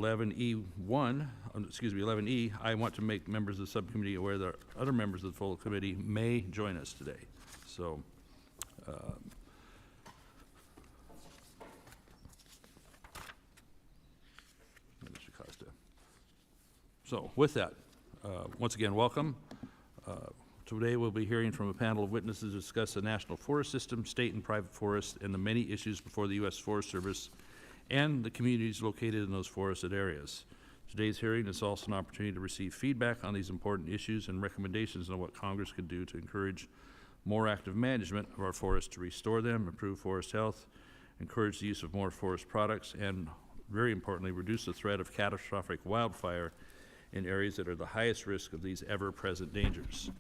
11E, I want to make members of the subcommittee aware that other members of the full committee may join us today. So, Mr. Costa. So, with that, once again, welcome. Today we'll be hearing from a panel of witnesses to discuss the national forest system, state and private forests, and the many issues before the U.S. Forest Service and the communities located in those forested areas. Today's hearing is also an opportunity to receive feedback on these important issues and recommendations on what Congress could do to encourage more active management of our forests, to restore them, improve forest health, encourage the use of more forest products, and very importantly, reduce the threat of catastrophic wildfire in areas that are the highest risk of these ever-present dangers.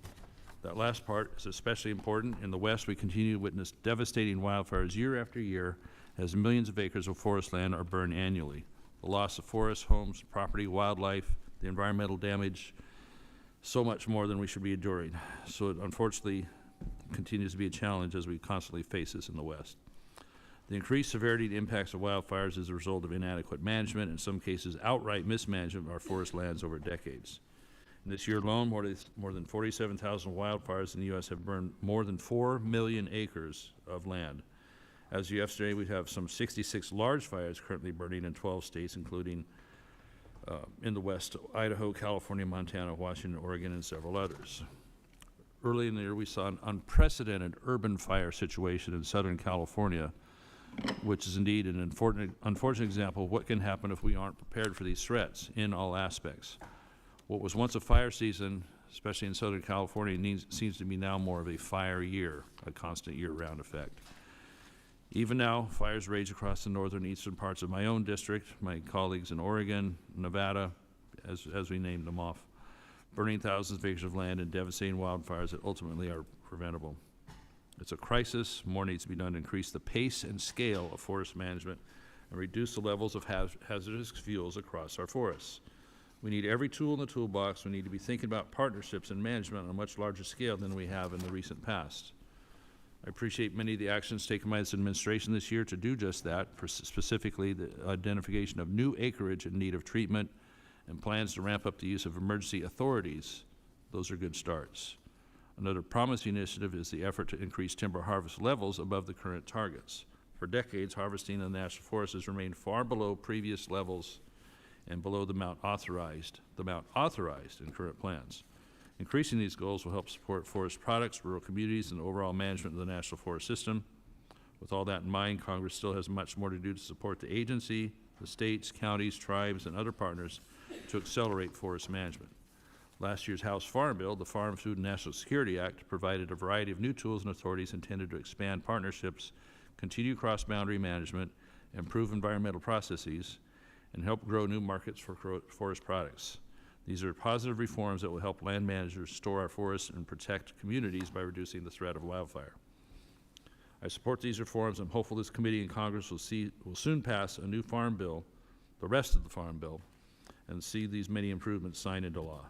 That last part is especially important. In the West, we continue to witness devastating wildfires year after year as millions of acres of forest land are burned annually. The loss of forests, homes, property, wildlife, the environmental damage, so much more than we should be enduring. So it unfortunately continues to be a challenge as we constantly face this in the West. The increased severity and impacts of wildfires is a result of inadequate management, in some cases outright mismanagement of our forest lands over decades. In this year alone, more than 47,000 wildfires in the U.S. have burned more than 4 million acres of land. As of yesterday, we have some 66 large fires currently burning in 12 states, including in the West, Idaho, California, Montana, Washington, Oregon, and several others. Early in the year, we saw an unprecedented urban fire situation in Southern California, which is indeed an unfortunate example of what can happen if we aren't prepared for these threats in all aspects. What was once a fire season, especially in Southern California, seems to be now more of a fire year, a constant year-round effect. Even now, fires rage across the northern eastern parts of my own district, my colleagues in Oregon, Nevada, as we named them off, burning thousands of acres of land and devastating wildfires that ultimately are preventable. It's a crisis. More needs to be done to increase the pace and scale of forest management and reduce the levels of hazardous fuels across our forests. We need every tool in the toolbox. We need to be thinking about partnerships and management on a much larger scale than we have in the recent past. I appreciate many of the actions taken by this administration this year to do just that, specifically the identification of new acreage in need of treatment and plans to ramp up the use of emergency authorities. Those are good starts. Another promising initiative is the effort to increase timber harvest levels above the current targets. For decades, harvesting in the national forest has remained far below previous levels and below the amount authorized in current plans. Increasing these goals will help support forest products, rural communities, and overall management of the national forest system. With all that in mind, Congress still has much more to do to support the agency, the states, counties, tribes, and other partners to accelerate forest management. Last year's House Farm Bill, the Farm, Food, and National Security Act, provided a variety of new tools and authorities intended to expand partnerships, continue cross-boundary management, improve environmental processes, and help grow new markets for forest products. These are positive reforms that will help land managers store our forests and protect communities by reducing the threat of wildfire. I support these reforms. I'm hopeful this committee and Congress will soon pass a new farm bill, the rest of the farm bill, and see these many improvements signed into law.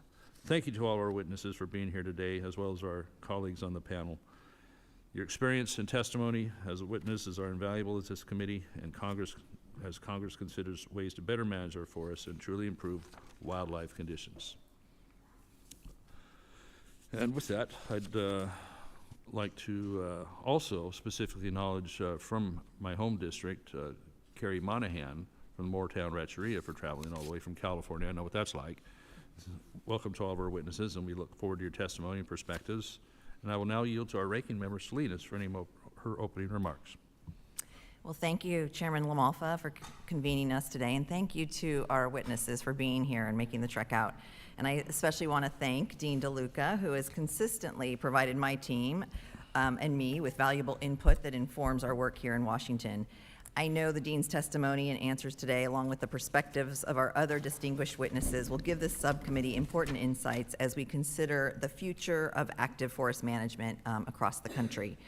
Thank you to all our witnesses for being here today, as well as our colleagues on the panel. Your experience and testimony as a witness are invaluable to this committee and Congress as Congress considers ways to better manage our forests and truly improve wildlife conditions. And with that, I'd like to also specifically acknowledge from my home district, Carrie Monahan from Moortown Rancheria for traveling all the way from California. I know what that's like. Welcome to all of our witnesses, and we look forward to your testimony and perspectives. And I will now yield to our ranking member, Salinas, for any of her opening remarks. Well, thank you, Chairman LaMalfa, for convening us today, and thank you to our witnesses for being here and making the trek out. And I especially want to thank Dean DeLuca, who has consistently provided my team and me with valuable input that informs our work here in Washington. I know the Dean's testimony and answers today, along with the perspectives of our other distinguished witnesses, will give this subcommittee important insights as we consider the future of active forest management across the country.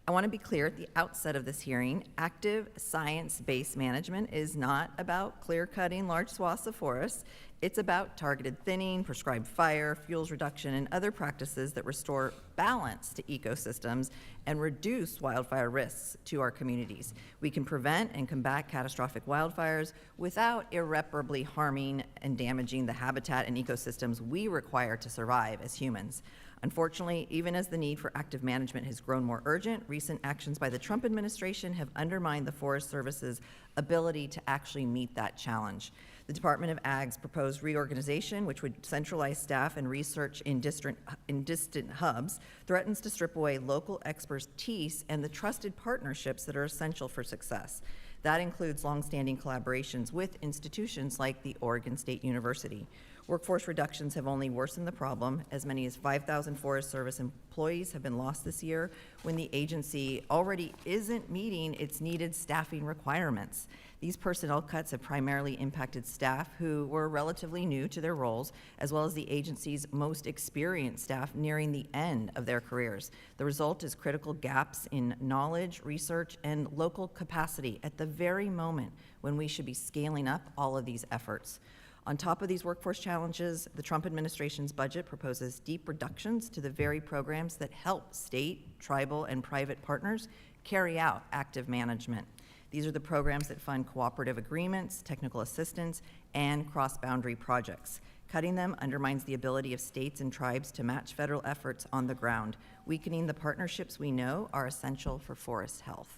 I want to be clear at the outset of this hearing, active science-based management is not about clear-cutting large swaths of forests. It's about targeted thinning, prescribed fire, fuels reduction, and other practices that restore balance to ecosystems and reduce wildfire risks to our communities. We can prevent and combat catastrophic wildfires without irreparably harming and damaging the habitat and ecosystems we require to survive as humans. Unfortunately, even as the need for active management has grown more urgent, recent actions by the Trump administration have undermined the Forest Service's ability to actually meet that challenge. The Department of Ag's proposed reorganization, which would centralize staff and research in distant hubs, threatens to strip away local expertise and the trusted partnerships that are essential for success. That includes longstanding collaborations with institutions like the Oregon State University. Workforce reductions have only worsened the problem. As many as 5,000 Forest Service employees have been lost this year when the agency already isn't meeting its needed staffing requirements. These personnel cuts have primarily impacted staff who were relatively new to their roles, as well as the agency's most experienced staff nearing the end of their careers. The result is critical gaps in knowledge, research, and local capacity at the very moment when we should be scaling up all of these efforts. On top of these workforce challenges, the Trump administration's budget proposes deep reductions to the very programs that help state, tribal, and private partners carry out active management. These are the programs that fund cooperative agreements, technical assistance, and cross-boundary projects. Cutting them undermines the ability of states and tribes to match federal efforts on the ground, weakening the partnerships we know are essential for forest health.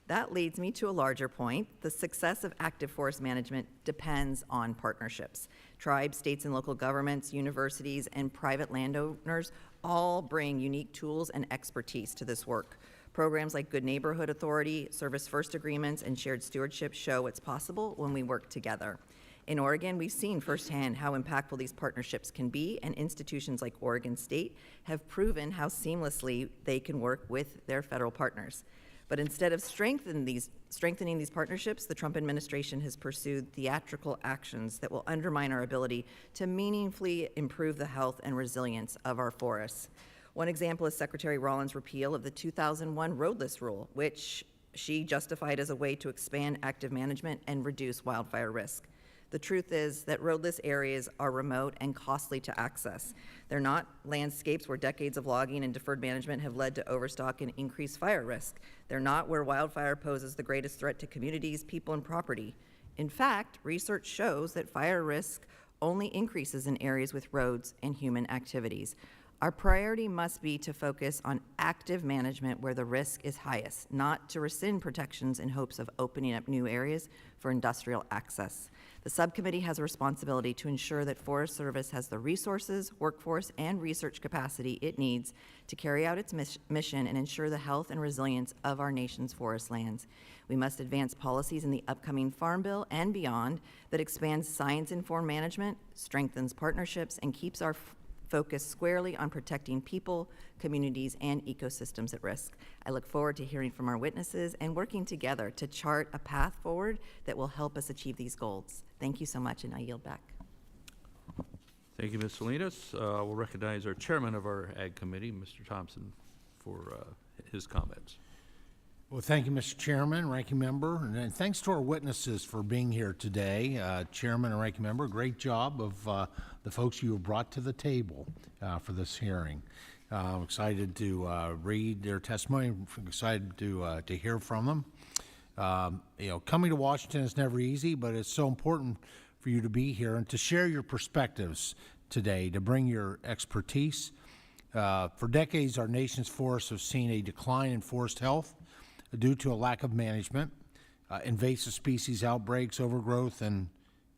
That leads me to a larger point. The success of active forest management depends on partnerships. Tribes, states and local governments, universities, and private landowners all bring unique tools and expertise to this work. Programs like Good Neighborhood Authority, Service First Agreements, and shared stewardship show what's possible when we work together. In Oregon, we've seen firsthand how impactful these partnerships can be, and institutions like Oregon State have proven how seamlessly they can work with their federal partners. But instead of strengthening these partnerships, the Trump administration has pursued theatrical actions that will undermine our ability to meaningfully improve the health and resilience of our forests. One example is Secretary Rollins' repeal of the 2001 roadless rule, which she justified as a way to expand active management and reduce wildfire risk. The truth is that roadless areas are remote and costly to access. They're not landscapes where decades of logging and deferred management have led to overstock and increased fire risk. They're not where wildfire poses the greatest threat to communities, people, and property. In fact, research shows that fire risk only increases in areas with roads and human activities. Our priority must be to focus on active management where the risk is highest, not to rescind protections in hopes of opening up new areas for industrial access. The subcommittee has a responsibility to ensure that Forest Service has the resources, workforce, and research capacity it needs to carry out its mission and ensure the health and resilience of our nation's forest lands. We must advance policies in the upcoming Farm Bill and beyond that expands science-informed management, strengthens partnerships, and keeps our focus squarely on protecting people, communities, and ecosystems at risk. I look forward to hearing from our witnesses and working together to chart a path forward that will help us achieve these goals. Thank you so much, and I yield back. Thank you, Ms. Salinas. We'll recognize our chairman of our Ag Committee, Mr. Thompson, for his comments. Well, thank you, Mr. Chairman, Ranking Member, and thanks to our witnesses for being here today. Chairman and Ranking Member, great job of the folks you have brought to the table for this hearing. I'm excited to read their testimony. I'm excited to hear from them. Coming to Washington is never easy, but it's so important for you to be here and to share your perspectives today, to bring your expertise. For decades, our nation's forests have seen a decline in forest health due to a lack of management, invasive species outbreaks, overgrowth, and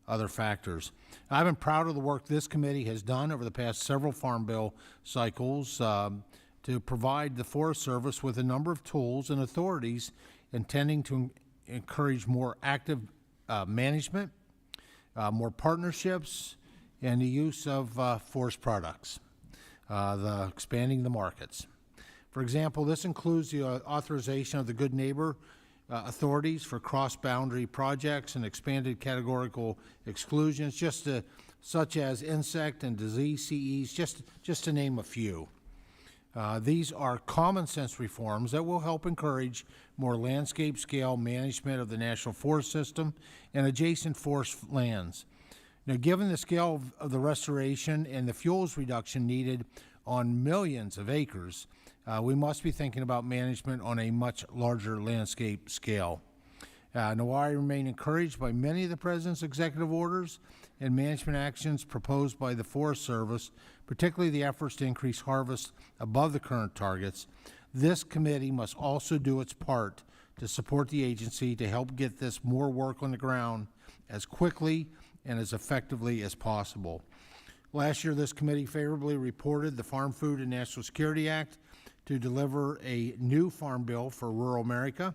other factors. I've been proud of the work this committee has done over the past several Farm Bill cycles to provide the Forest Service with a number of tools and authorities intending to encourage more active management, more partnerships, and the use of forest products, expanding the markets. For example, this includes the authorization of the Good Neighbor authorities for cross-boundary projects and expanded categorical exclusions, such as insect and disease CEs, just to name a few. These are common sense reforms that will help encourage more landscape scale management of the National Forest System and adjacent forest lands. Now, given the scale of the restoration and the fuels reduction needed on millions of acres, we must be thinking about management on a much larger landscape scale. Now, I remain encouraged by many of the President's executive orders and management actions proposed by the Forest Service, particularly the efforts to increase harvest above the current targets. This committee must also do its part to support the agency to help get this more work on the ground as quickly and as effectively as possible. Last year, this committee favorably reported the Farm Food and National Security Act to deliver a new farm bill for rural America.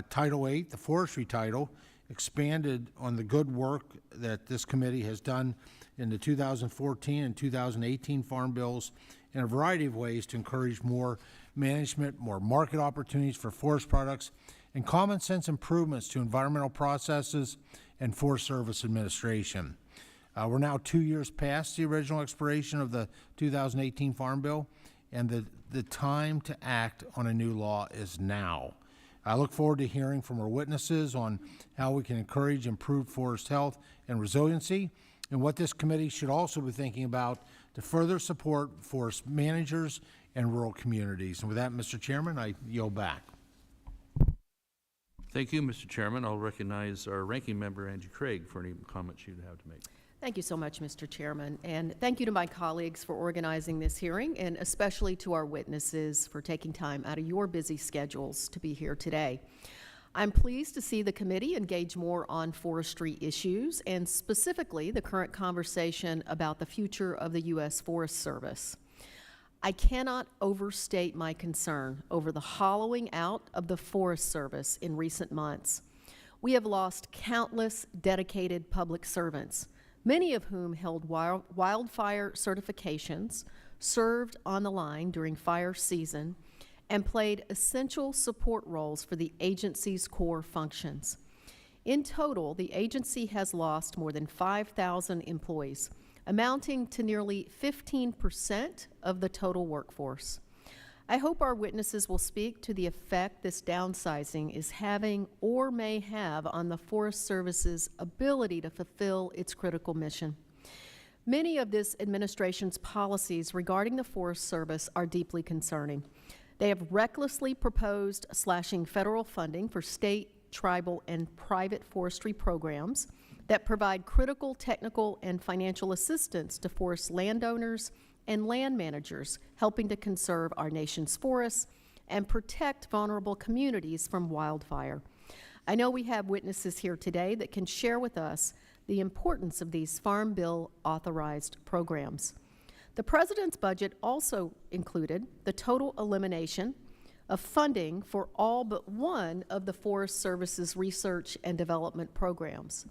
Title VIII, the Forestry title, expanded on the good work that this committee has done in the 2014 and 2018 farm bills in a variety of ways to encourage more management, more market opportunities for forest products, and common sense improvements to environmental processes and Forest Service administration. We're now 2 years past the original expiration of the 2018 Farm Bill, and the time to act on a new law is now. I look forward to hearing from our witnesses on how we can encourage improved forest health and resiliency, and what this committee should also be thinking about to further support forest managers and rural communities. And with that, Mr. Chairman, I yield back. Thank you, Mr. Chairman. I'll recognize our ranking member, Angie Craig, for any comments you'd have to make. Thank you so much, Mr. Chairman, and thank you to my colleagues for organizing this hearing, and especially to our witnesses for taking time out of your busy schedules to be here today. I'm pleased to see the committee engage more on forestry issues, and specifically the current conversation about the future of the U.S. Forest Service. I cannot overstate my concern over the hollowing out of the Forest Service in recent months. We have lost countless dedicated public servants, many of whom held wildfire certifications, served on the line during fire season, and played essential support roles for the agency's core functions. In total, the agency has lost more than 5,000 employees, amounting to nearly 15% of the total workforce. I hope our witnesses will speak to the effect this downsizing is having or may have on the Forest Service's ability to fulfill its critical mission. Many of this administration's policies regarding the Forest Service are deeply concerning. They have recklessly proposed slashing federal funding for state, tribal, and private forestry programs that provide critical technical and financial assistance to forest landowners and land managers, helping to conserve our nation's forests and protect vulnerable communities from wildfire. I know we have witnesses here today that can share with us the importance of these Farm Bill authorized programs. The President's budget also included the total elimination of funding for all but one of the Forest Service's research and development programs.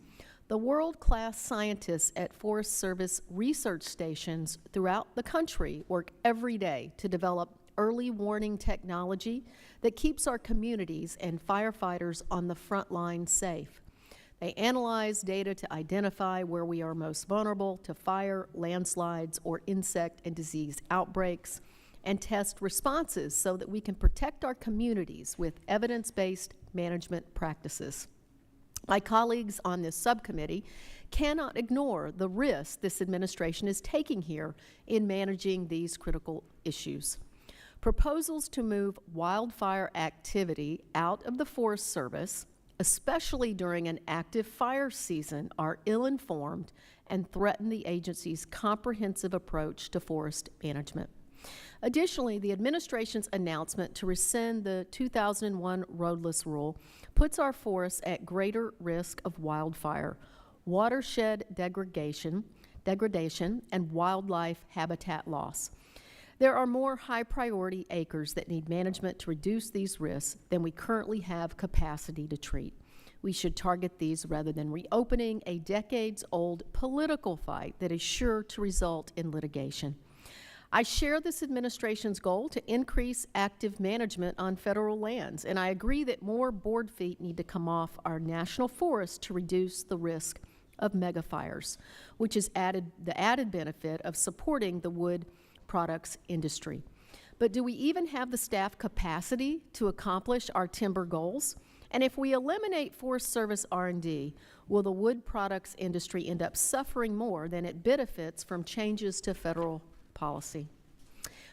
The world-class scientists at Forest Service research stations throughout the country work every day to develop early warning technology that keeps our communities and firefighters on the front line safe. They analyze data to identify where we are most vulnerable to fire, landslides, or insect and disease outbreaks, and test responses so that we can protect our communities with evidence-based management practices. My colleagues on this subcommittee cannot ignore the risk this administration is taking here in managing these critical issues. Proposals to move wildfire activity out of the Forest Service, especially during an active fire season, are ill-informed and threaten the agency's comprehensive approach to forest management. Additionally, the administration's announcement to rescind the 2001 roadless rule puts our forests at greater risk of wildfire, watershed degradation, and wildlife habitat loss. There are more high-priority acres that need management to reduce these risks than we currently have capacity to treat. We should target these rather than reopening a decades-old political fight that is sure to result in litigation. I share this administration's goal to increase active management on federal lands, and I agree that more board feet need to come off our national forests to reduce the risk of megafires, which is the added benefit of supporting the wood products industry. But do we even have the staff capacity to accomplish our timber goals? And if we eliminate Forest Service R&D, will the wood products industry end up suffering more than it benefits from changes to federal policy?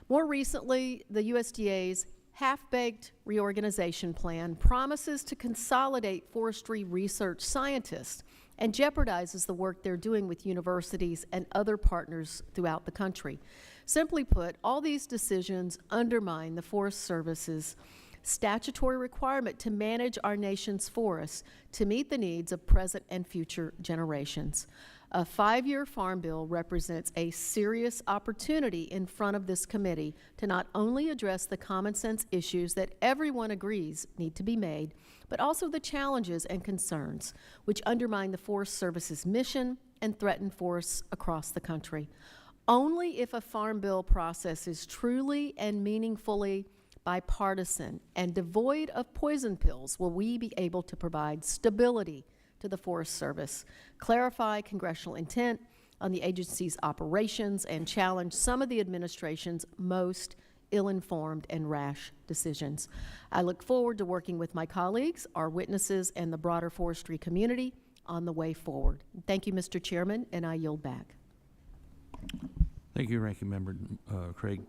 More recently, the USDA's half-baked reorganization plan promises to consolidate forestry research scientists and jeopardizes the work they're doing with universities and other partners throughout the country. Simply put, all these decisions undermine the Forest Service's statutory requirement to manage our nation's forests to meet the needs of present and future generations. A 5-year farm bill represents a serious opportunity in front of this committee to not only address the common sense issues that everyone agrees need to be made, but also the challenges and concerns which undermine the Forest Service's mission and threaten forests across the country. Only if a farm bill process is truly and meaningfully bipartisan and devoid of poison pills will we be able to provide stability to the Forest Service, clarify congressional intent on the agency's operations, and challenge some of the administration's most ill-informed and rash decisions. I look forward to working with my colleagues, our witnesses, and the broader forestry community on the way forward. Thank you, Mr. Chairman, and I yield back. Thank you, Ranking Member Craig.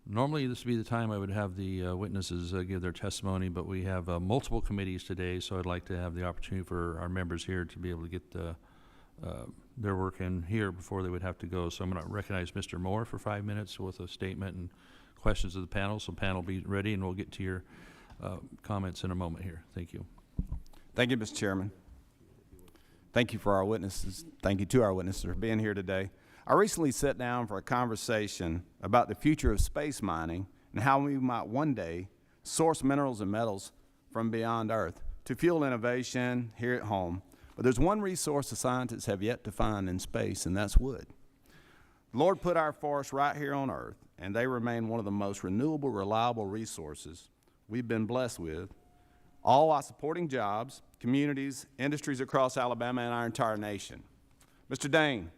Normally, this would be the time I would have the witnesses give their testimony, but we have multiple committees today, so I'd like to have the opportunity for our members here to be able to get their work in here before they would have to go. So I'm going to recognize Mr. Moore for 5 minutes with a statement and questions of the panel. So panel, be ready, and we'll get to your comments in a moment here. Thank you. Thank you, Mr. Chairman. Thank you for our witnesses. Thank you to our witnesses for being here today. I recently sat down for a conversation about the future of space mining and how we might one day source minerals and metals from beyond Earth to fuel innovation here at home. But there's one resource the scientists have yet to find in space, and that's wood. The Lord put our forests right here on Earth, and they remain one of the most renewable, reliable resources we've been blessed with, all while supporting jobs, communities, industries across Alabama and our entire nation. Mr. Dane,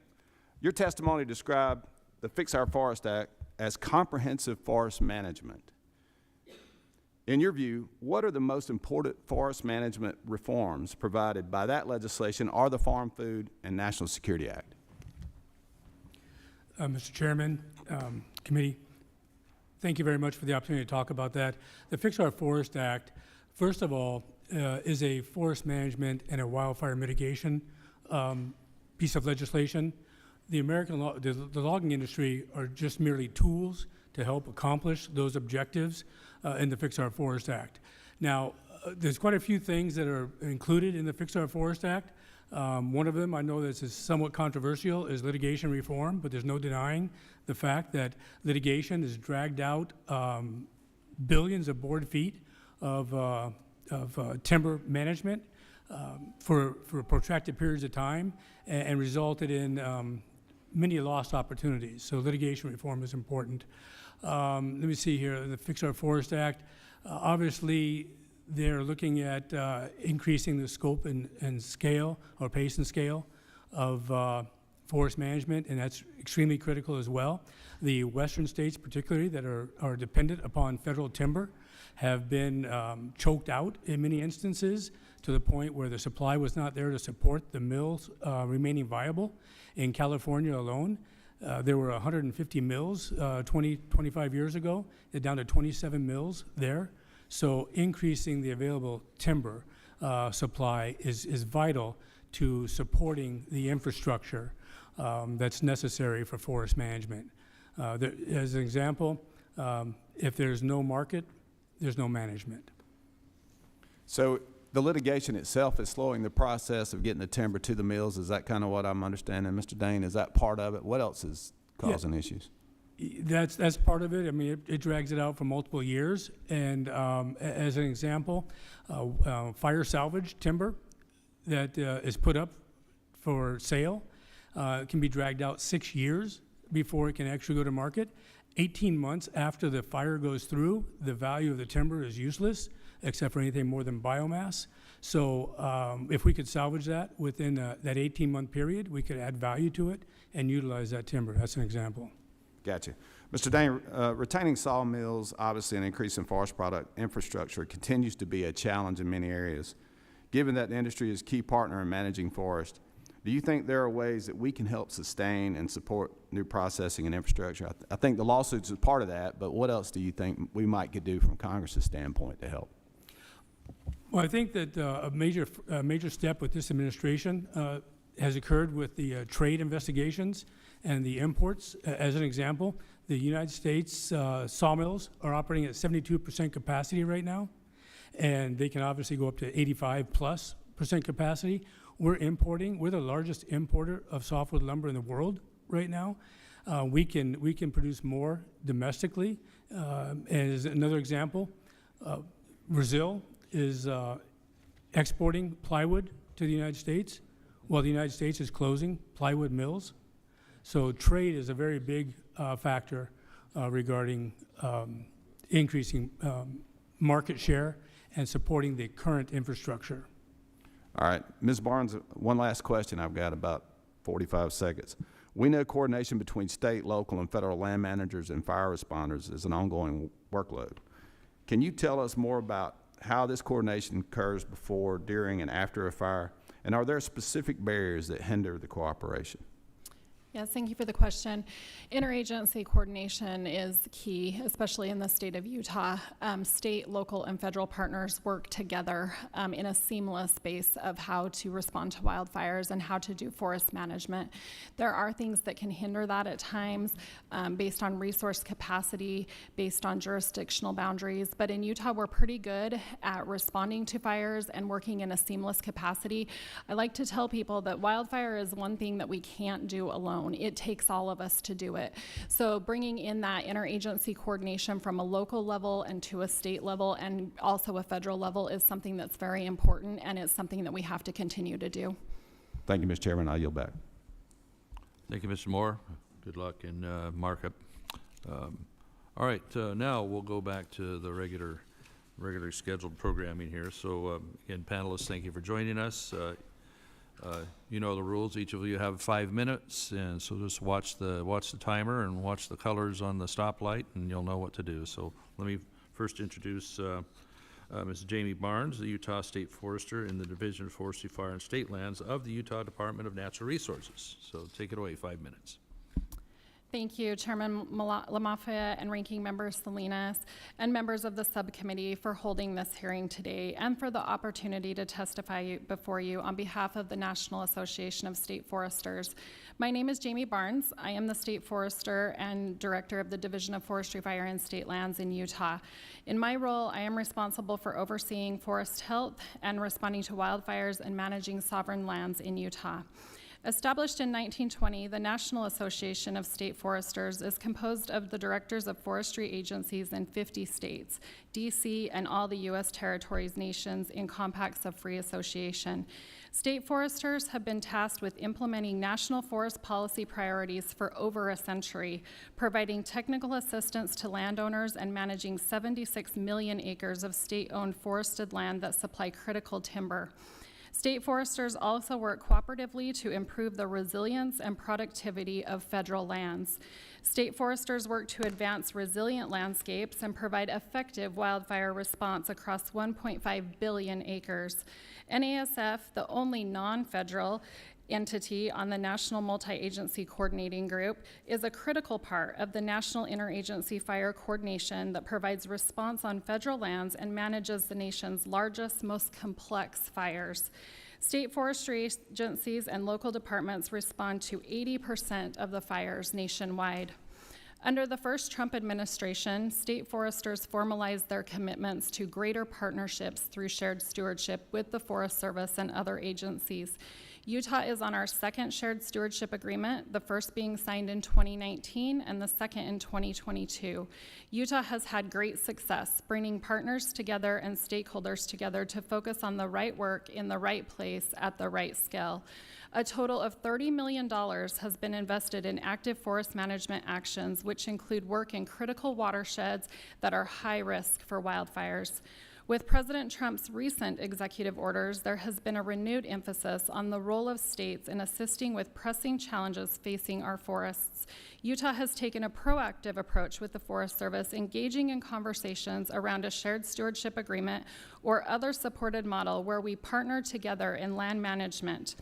your testimony described the Fix Our Forest Act as comprehensive forest management. In your view, what are the most important forest management reforms provided by that legislation or the Farm, Food, and National Security Act? Mr. Chairman, committee, thank you very much for the opportunity to talk about that. The Fix Our Forest Act, first of all, is a forest management and a wildfire mitigation piece of legislation. The the logging industry are just merely tools to help accomplish those objectives in the Fix Our Forest Act. Now, there's quite a few things that are included in the Fix Our Forest Act. One of them, I know this is somewhat controversial, is litigation reform, but there's no denying the fact that litigation has dragged out billions of board feet of timber management for protracted periods of time and resulted in many lost opportunities. So litigation reform is important. Let me see here, the Fix Our Forest Act, obviously they're looking at increasing the scope and scale, or pace and scale of forest management, and that's extremely critical as well. The western states particularly that are dependent upon federal timber have been choked out in many instances to the point where the supply was not there to support the mills remaining viable. In California alone, there were 150 mills 25 years ago. They're down to 27 mills there. So increasing the available timber supply is vital to supporting the infrastructure that's necessary for forest management. As an example, if there's no market, there's no management. So the litigation itself is slowing the process of getting the timber to the mills. Is that kind of what I'm understanding, Mr. Dane? Is that part of it? What else is causing issues? That's part of it. I mean, it drags it out for multiple years. And as an example, fire salvage timber that is put up for sale can be dragged out 6 years before it can actually go to market. 18 months after the fire goes through, the value of the timber is useless, except for anything more than biomass. So if we could salvage that within that 18-month period, we could add value to it and utilize that timber. That's an example. Gotcha. Mr. Dane, retaining sawmills, obviously an increase in forest product infrastructure continues to be a challenge in many areas. Given that the industry is a key partner in managing forest, do you think there are ways that we can help sustain and support new processing and infrastructure? I think the lawsuits is part of that, but what else do you think we might could do from Congress's standpoint to help? Well, I think that a major step with this administration has occurred with the trade investigations and the imports. As an example, the United States sawmills are operating at 72% capacity right now, and they can obviously go up to 85+% capacity. We're the largest importer of softwood lumber in the world right now. We can produce more domestically. As another example, Brazil is exporting plywood to the United States, while the United States is closing plywood mills. So trade is a very big factor regarding increasing market share and supporting the current infrastructure. All right, Ms. Barnes, one last question. I've got about 45 seconds. We know coordination between state, local, and federal land managers and fire responders is an ongoing workload. Can you tell us more about how this coordination occurs before, during, and after a fire? And are there specific barriers that hinder the cooperation? Yes, thank you for the question. Interagency coordination is key, especially in the state of Utah. State, local, and federal partners work together in a seamless space of how to respond to wildfires and how to do forest management. There are things that can hinder that at times based on resource capacity, based on jurisdictional boundaries, but in Utah we're pretty good at responding to fires and working in a seamless capacity. I like to tell people that wildfire is one thing that we can't do alone. It takes all of us to do it. So bringing in that interagency coordination from a local level and to a state level and also a federal level is something that's very important, and it's something that we have to continue to do. Thank you, Mr. Chairman. I'll yield back. Thank you, Mr. Moore. Good luck in markup. All right, now we'll go back to the regularly scheduled programming here. So again, panelists, thank you for joining us. You know the rules. Each of you have 5 minutes, and so just watch the timer and watch the colors on the stoplight, and you'll know what to do. So let me first introduce Ms. Jamie Barnes, the Utah State Forester in the Division of Forestry, Fire, and State Lands of the Utah Department of Natural Resources. So take it away, 5 minutes. Thank you, Chairman Lamafia and Ranking Member Salinas, and members of the subcommittee for holding this hearing today and for the opportunity to testify before you on behalf of the National Association of State Foresters. My name is Jamie Barnes. I am the State Forester and Director of the Division of Forestry, Fire, and State Lands in Utah. In my role, I am responsible for overseeing forest health and responding to wildfires and managing sovereign lands in Utah. Established in 1920, the National Association of State Foresters is composed of the directors of forestry agencies in 50 states, D.C., and all the U.S. territories, nations in compacts of free association. State foresters have been tasked with implementing national forest policy priorities for over a century, providing technical assistance to landowners and managing 76 million acres of state-owned forested land that supply critical timber. State foresters also work cooperatively to improve the resilience and productivity of federal lands. State foresters work to advance resilient landscapes and provide effective wildfire response across 1.5 billion acres. NASF, the only non-federal entity on the National Multi-Agency Coordinating Group, is a critical part of the National Interagency Fire Coordination that provides response on federal lands and manages the nation's largest, most complex fires. State forestry agencies and local departments respond to 80% of the fires nationwide. Under the first Trump administration, state foresters formalized their commitments to greater partnerships through shared stewardship with the Forest Service and other agencies. Utah is on our second shared stewardship agreement, the first being signed in 2019 and the second in 2022. Utah has had great success bringing partners together and stakeholders together to focus on the right work in the right place at the right scale. A total of $30 million has been invested in active forest management actions, which include work in critical watersheds that are high risk for wildfires. With President Trump's recent executive orders, there has been a renewed emphasis on the role of states in assisting with pressing challenges facing our forests. Utah has taken a proactive approach with the Forest Service, engaging in conversations around a shared stewardship agreement or other supported model where we partner together in land management.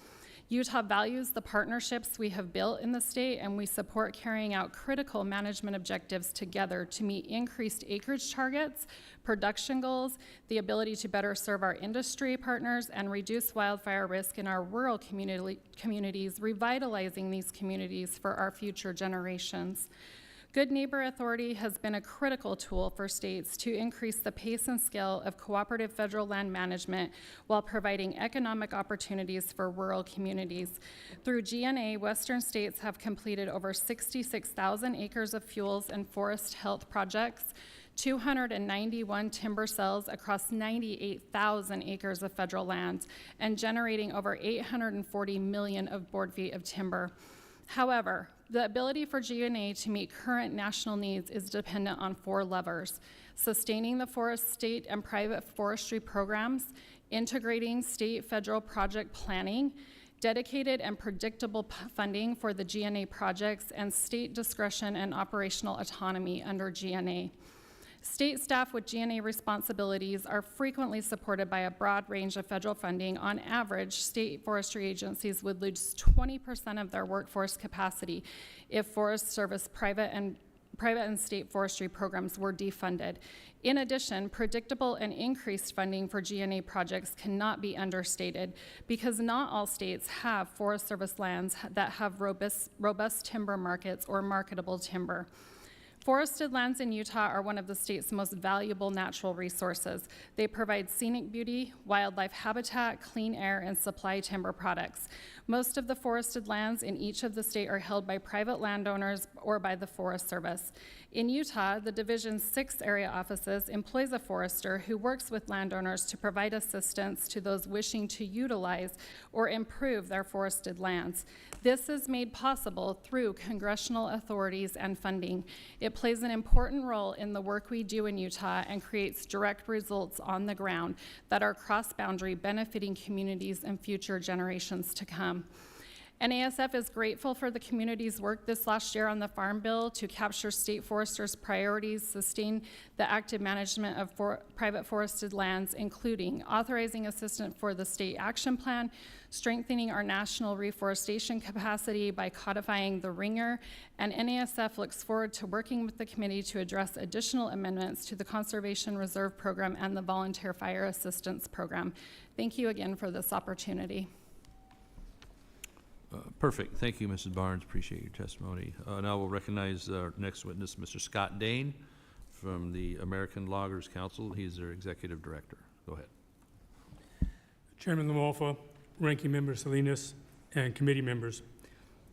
Utah values the partnerships we have built in the state, and we support carrying out critical management objectives together to meet increased acreage targets, production goals, the ability to better serve our industry partners, and reduce wildfire risk in our rural communities, revitalizing these communities for our future generations. Good Neighbor Authority has been a critical tool for states to increase the pace and scale of cooperative federal land management while providing economic opportunities for rural communities. Through GNA, Western states have completed over 66,000 acres of fuels and forest health projects, 291 timber cells across 98,000 acres of federal lands, and generating over 840 million of board feet of timber. However, the ability for GNA to meet current national needs is dependent on 4 levers: sustaining the forest, state, and private forestry programs, integrating state federal project planning, dedicated and predictable funding for the GNA projects, and state discretion and operational autonomy under GNA. State staff with GNA responsibilities are frequently supported by a broad range of federal funding. On average, state forestry agencies would lose 20% of their workforce capacity if Forest Service private and state forestry programs were defunded. In addition, predictable and increased funding for GNA projects cannot be understated because not all states have Forest Service lands that have robust timber markets or marketable timber. Forested lands in Utah are one of the state's most valuable natural resources. They provide scenic beauty, wildlife habitat, clean air, and supply timber products. Most of the forested lands in each of the state are held by private landowners or by the Forest Service. In Utah, the Division's 6 area offices employs a forester who works with landowners to provide assistance to those wishing to utilize or improve their forested lands. This is made possible through congressional authorities and funding. It plays an important role in the work we do in Utah and creates direct results on the ground that are cross-boundary, benefiting communities and future generations to come. NASF is grateful for the community's work this last year on the Farm Bill to capture state foresters' priorities, sustain the active management of private forested lands, including authorizing assistance for the state action plan, strengthening our national reforestation capacity by codifying the ringer, and NASF looks forward to working with the committee to address additional amendments to the Conservation Reserve Program and the Volunteer Fire Assistance Program. Thank you again for this opportunity. Perfect. Thank you, Mrs. Barnes. Appreciate your testimony. Now we'll recognize our next witness, Mr. Scott Dane from the American Loggers Council. He's their executive director. Go ahead. Chairman LaMalfa, Ranking Member Salinas, and committee members.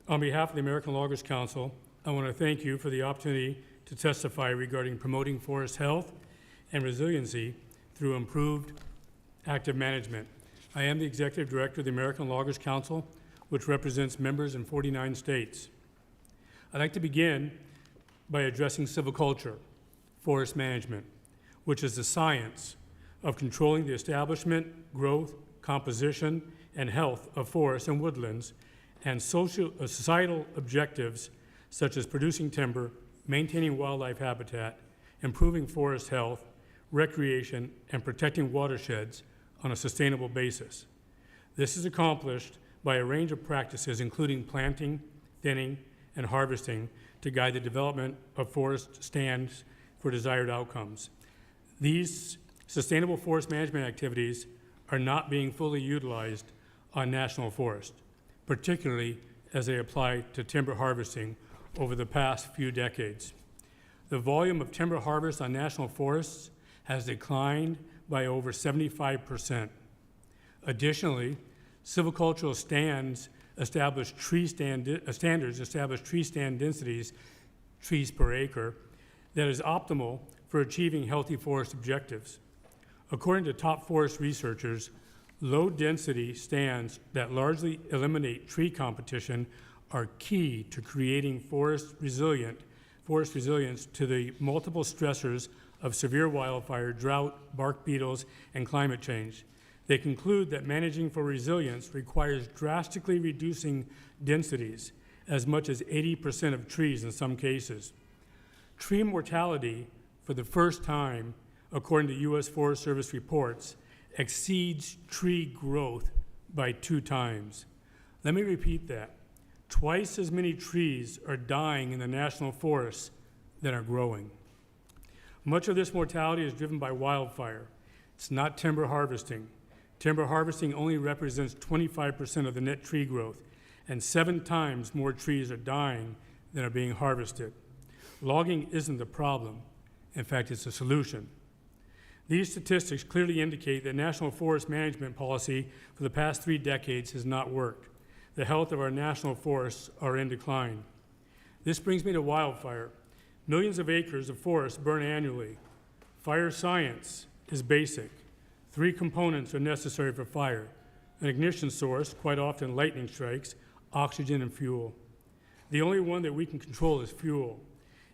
On behalf of the American Loggers Council, I want to thank you for the opportunity to testify regarding promoting forest health and resiliency through improved active management. I am the executive director of the American Loggers Council, which represents members in 49 states. I'd like to begin by addressing silviculture, forest management, which is the science of controlling the establishment, growth, composition, and health of forests and woodlands, and societal objectives such as producing timber, maintaining wildlife habitat, improving forest health, recreation, and protecting watersheds on a sustainable basis. This is accomplished by a range of practices, including planting, thinning, and harvesting to guide the development of forest stands for desired outcomes. These sustainable forest management activities are not being fully utilized on national forest, particularly as they apply to timber harvesting over the past few decades. The volume of timber harvest on national forests has declined by over 75%. Additionally, silvicultural standards establish tree stand densities, trees per acre, that is optimal for achieving healthy forest objectives. According to top forest researchers, low-density stands that largely eliminate tree competition are key to creating forest resilience to the multiple stressors of severe wildfire, drought, bark beetles, and climate change. They conclude that managing for resilience requires drastically reducing densities, as much as 80% of trees in some cases. Tree mortality, for the first time, according to U.S. Forest Service reports, exceeds tree growth by 2 times. Let me repeat that. Twice as many trees are dying in the national forests than are growing. Much of this mortality is driven by wildfire. It's not timber harvesting. Timber harvesting only represents 25% of the net tree growth, and 7 times more trees are dying than are being harvested. Logging isn't the problem. In fact, it's a solution. These statistics clearly indicate that national forest management policy for the past 3 decades has not worked. The health of our national forests are in decline. This brings me to wildfire. Millions of acres of forest burn annually. Fire science is basic. 3 components are necessary for fire: an ignition source, quite often lightning strikes, oxygen, and fuel. The only one that we can control is fuel.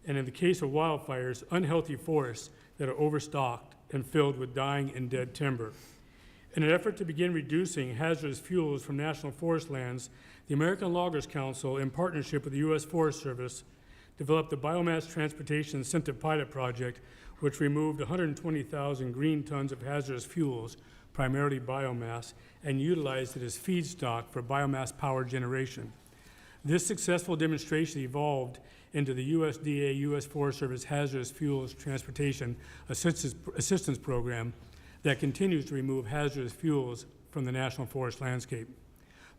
And in the case of wildfires, unhealthy forests that are overstocked and filled with dying and dead timber. In an effort to begin reducing hazardous fuels from national forest lands, the American Loggers Council, in partnership with the U.S. Forest Service, developed the Biomass Transportation Incentive Pilot Project, which removed 120,000 green tons of hazardous fuels, primarily biomass, and utilized it as feedstock for biomass power generation. This successful demonstration evolved into the USDA U.S. Forest Service Hazardous Fuels Transportation Assistance Program that continues to remove hazardous fuels from the national forest landscape.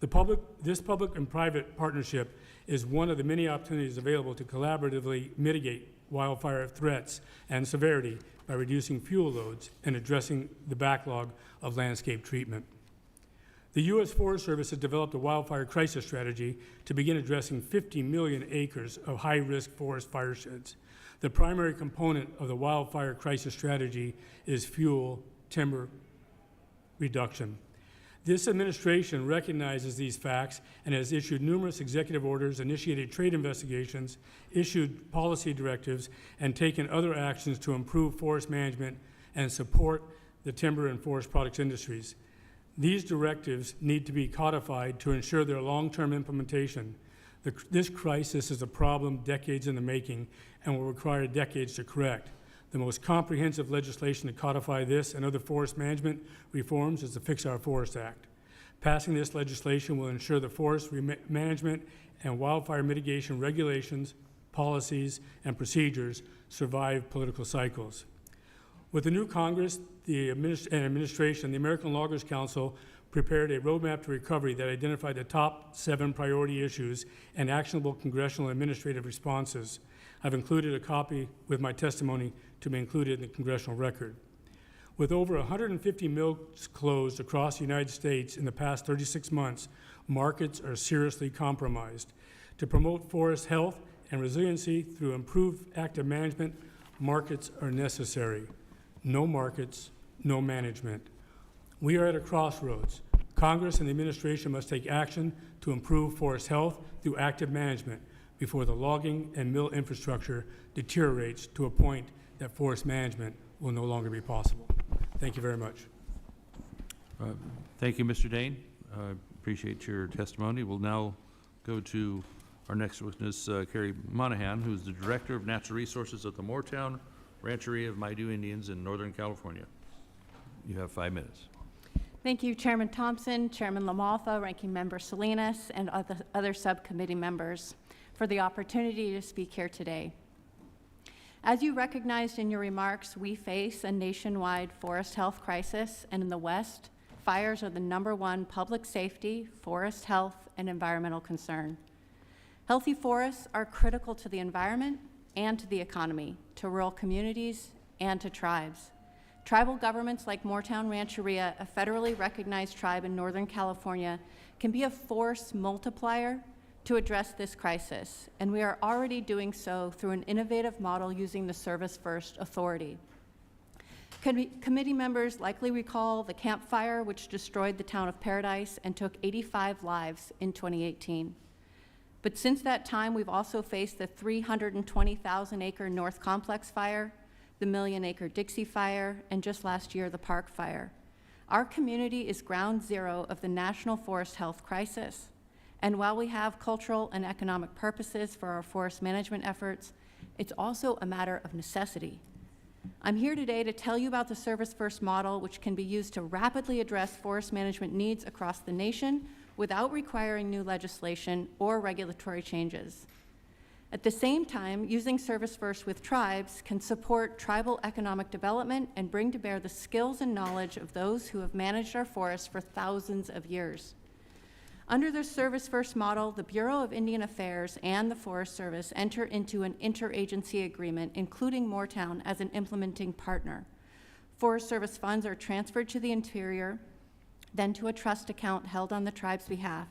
This public and private partnership is one of the many opportunities available to collaboratively mitigate wildfire threats and severity by reducing fuel loads and addressing the backlog of landscape treatment. The U.S. Forest Service has developed a wildfire crisis strategy to begin addressing 50 million acres of high-risk forest firesheds. The primary component of the wildfire crisis strategy is fuel timber reduction. This administration recognizes these facts and has issued numerous executive orders, initiated trade investigations, issued policy directives, and taken other actions to improve forest management and support the timber and forest products industries. These directives need to be codified to ensure their long-term implementation. This crisis is a problem decades in the making and will require decades to correct. The most comprehensive legislation to codify this and other forest management reforms is the Fix Our Forest Act. Passing this legislation will ensure the forest management and wildfire mitigation regulations, policies, and procedures survive political cycles. With the new Congress and administration, the American Loggers Council prepared a roadmap to recovery that identified the top 7 priority issues and actionable congressional administrative responses. I've included a copy with my testimony to be included in the congressional record. With over 150 mills closed across the United States in the past 36 months, markets are seriously compromised. To promote forest health and resiliency through improved active management, markets are necessary. No markets, no management. We are at a crossroads. Congress and the administration must take action to improve forest health through active management before the logging and mill infrastructure deteriorates to a point that forest management will no longer be possible. Thank you very much. Thank you, Mr. Dane. Appreciate your testimony. We'll now go to our next witness, Carrie Monahan, who's the Director of Natural Resources at the Moortown Rancheria of Maidu Indians in Northern California. You have 5 minutes. Thank you, Chairman Thompson, Chairman LaMalfa, Ranking Member Salinas, and other subcommittee members for the opportunity to speak here today. As you recognized in your remarks, we face a nationwide forest health crisis, and in the West, fires are the #1 public safety, forest health, and environmental concern. Healthy forests are critical to the environment and to the economy, to rural communities, and to tribes. Tribal governments like Moortown Rancheria, a federally recognized tribe in Northern California, can be a force multiplier to address this crisis, and we are already doing so through an innovative model using the Service First Authority. Committee members likely recall the Camp Fire, which destroyed the town of Paradise and took 85 lives in 2018. But since that time, we've also faced the 320,000-acre North Complex Fire, the Million Acre Dixie Fire, and just last year, the Park Fire. Our community is ground zero of the national forest health crisis. And while we have cultural and economic purposes for our forest management efforts, it's also a matter of necessity. I'm here today to tell you about the Service First model, which can be used to rapidly address forest management needs across the nation without requiring new legislation or regulatory changes. At the same time, using Service First with tribes can support tribal economic development and bring to bear the skills and knowledge of those who have managed our forests for thousands of years. Under the Service First model, the Bureau of Indian Affairs and the Forest Service enter into an interagency agreement, including Moortown as an implementing partner. Forest Service funds are transferred to the Interior, then to a trust account held on the tribe's behalf,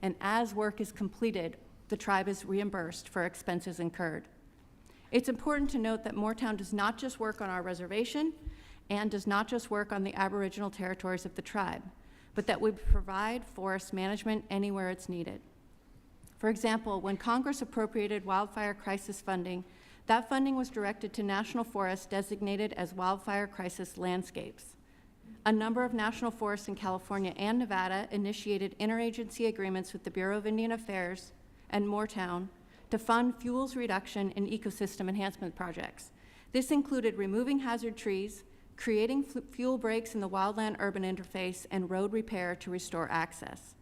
and as work is completed, the tribe is reimbursed for expenses incurred. It's important to note that Moortown does not just work on our reservation and does not just work on the Aboriginal territories of the tribe, but that we provide forest management anywhere it's needed. For example, when Congress appropriated wildfire crisis funding, that funding was directed to national forests designated as wildfire crisis landscapes. A number of national forests in California and Nevada initiated interagency agreements with the Bureau of Indian Affairs and Moortown to fund fuels reduction and ecosystem enhancement projects. This included removing hazard trees, creating fuel breaks in the wildland-urban interface, and road repair to restore access.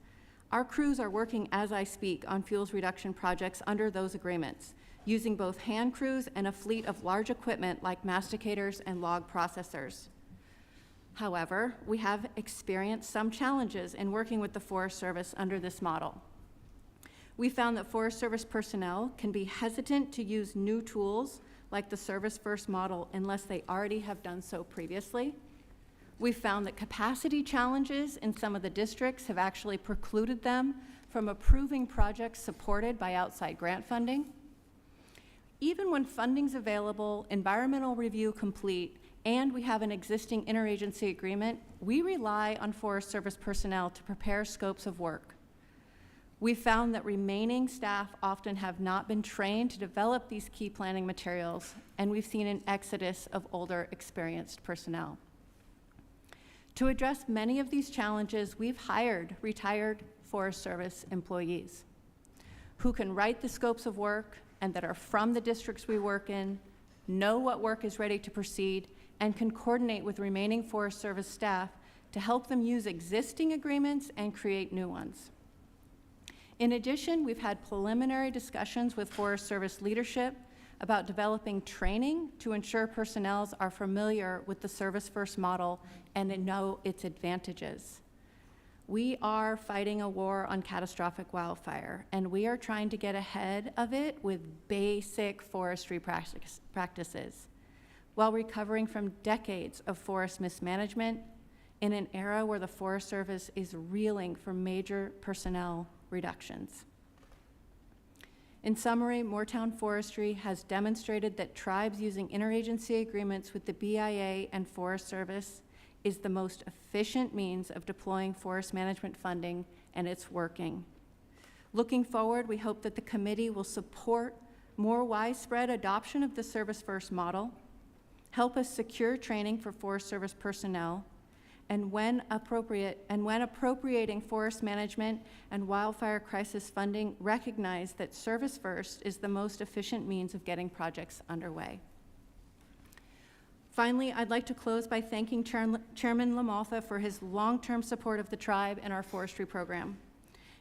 Our crews are working as I speak on fuels reduction projects under those agreements, using both hand crews and a fleet of large equipment like masticators and log processors. However, we have experienced some challenges in working with the Forest Service under this model. We found that Forest Service personnel can be hesitant to use new tools like the Service First model unless they already have done so previously. We found that capacity challenges in some of the districts have actually precluded them from approving projects supported by outside grant funding. Even when funding's available, environmental review complete, and we have an existing interagency agreement, we rely on Forest Service personnel to prepare scopes of work. We found that remaining staff often have not been trained to develop these key planning materials, and we've seen an exodus of older, experienced personnel. To address many of these challenges, we've hired retired Forest Service employees who can write the scopes of work and that are from the districts we work in, know what work is ready to proceed, and can coordinate with remaining Forest Service staff to help them use existing agreements and create new ones. In addition, we've had preliminary discussions with Forest Service leadership about developing training to ensure personnel are familiar with the Service First model and know its advantages. We are fighting a war on catastrophic wildfire, and we are trying to get ahead of it with basic forestry practices, while recovering from decades of forest mismanagement in an era where the Forest Service is reeling from major personnel reductions. In summary, Moortown Forestry has demonstrated that tribes using interagency agreements with the BIA and Forest Service is the most efficient means of deploying forest management funding, and it's working. Looking forward, we hope that the committee will support more widespread adoption of the Service First model, help us secure training for Forest Service personnel, and when appropriating forest management and wildfire crisis funding, recognize that Service First is the most efficient means of getting projects underway. Finally, I'd like to close by thanking Chairman Lamalfa for his long-term support of the tribe and our forestry program,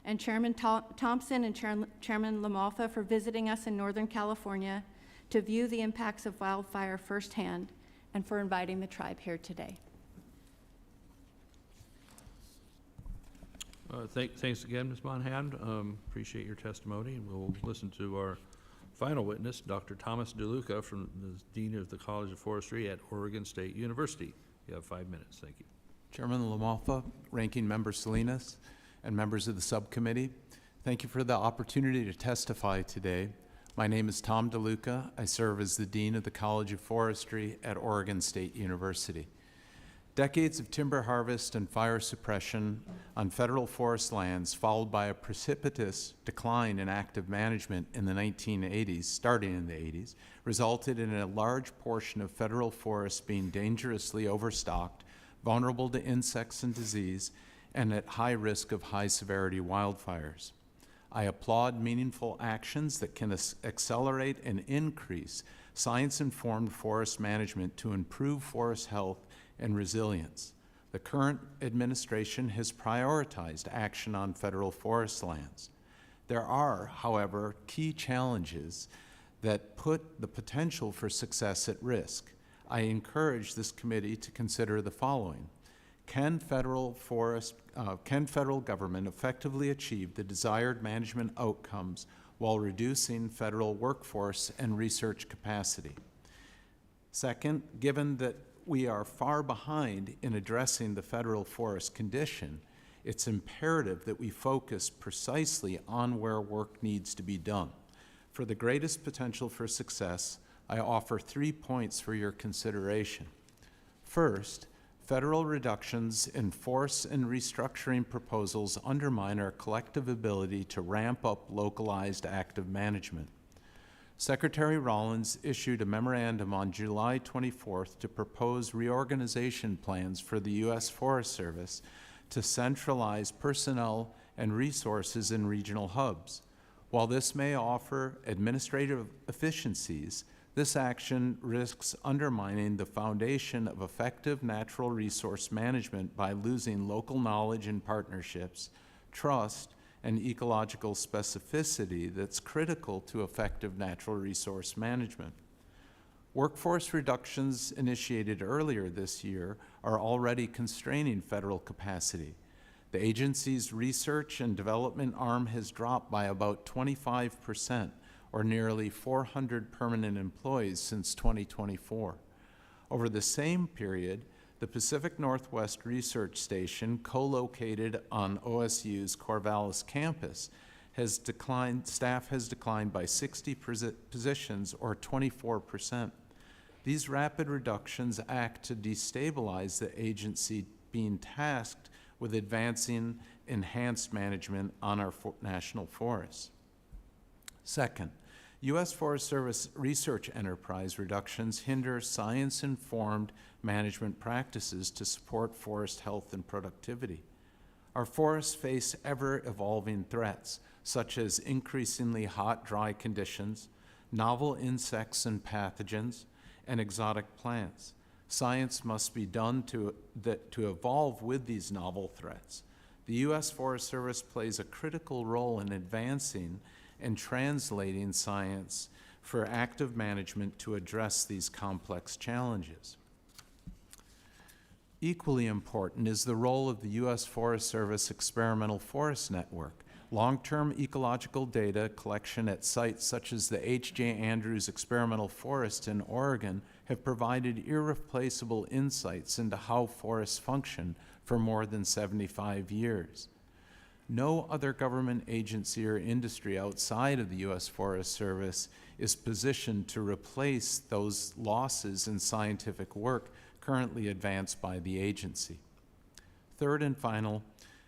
and Chairman Thompson and Chairman Lamalfa for visiting us in Northern California to view the impacts of wildfire firsthand, and for inviting the tribe here today. Thanks again, Ms. Monhand. Appreciate your testimony, and we'll listen to our final witness, Dr. Thomas DeLuca, from the Dean of the College of Forestry at Oregon State University. You have 5 minutes. Thank you. Chairman Lamalfa, Ranking Member Salinas, and members of the subcommittee, thank you for the opportunity to testify today. My name is Tom DeLuca. I serve as the Dean of the College of Forestry at Oregon State University. Decades of timber harvest and fire suppression on federal forest lands, followed by a precipitous decline in active management in the 1980s, starting in the 80s, resulted in a large portion of federal forests being dangerously overstocked, vulnerable to insects and disease, and at high risk of high-severity wildfires. I applaud meaningful actions that can accelerate and increase science-informed forest management to improve forest health and resilience. The current administration has prioritized action on federal forest lands. There are, however, key challenges that put the potential for success at risk. I encourage this committee to consider the following. Can federal government effectively achieve the desired management outcomes while reducing federal workforce and research capacity? Second, given that we are far behind in addressing the federal forest condition, it's imperative that we focus precisely on where work needs to be done. For the greatest potential for success, I offer 3 points for your consideration. First, federal reductions in force and restructuring proposals undermine our collective ability to ramp up localized active management. Secretary Rollins issued a memorandum on July 24th to propose reorganization plans for the U.S. Forest Service to centralize personnel and resources in regional hubs. While this may offer administrative efficiencies, this action risks undermining the foundation of effective natural resource management by losing local knowledge and partnerships, trust, and ecological specificity that's critical to effective natural resource management. Workforce reductions initiated earlier this year are already constraining federal capacity. The agency's research and development arm has dropped by about 25%, or nearly 400 permanent employees since 2024. Over the same period, the Pacific Northwest Research Station, co-located on OSU's Corvallis campus, staff has declined by 60 positions, or 24%. These rapid reductions act to destabilize the agency being tasked with advancing enhanced management on our national forests. Second, U.S. Forest Service research enterprise reductions hinder science-informed management practices to support forest health and productivity. Our forests face ever-evolving threats, such as increasingly hot, dry conditions, novel insects and pathogens, and exotic plants. Science must be done to evolve with these novel threats. The U.S. Forest Service plays a critical role in advancing and translating science for active management to address these complex challenges. Equally important is the role of the U.S. Forest Service Experimental Forest Network. Long-term ecological data collection at sites such as the H.J. Andrews Experimental Forest in Oregon have provided irreplaceable insights into how forests function for more than 75 years. No other government agency or industry outside of the U.S. Forest Service is positioned to replace those losses in scientific work currently advanced by the agency. Third and final,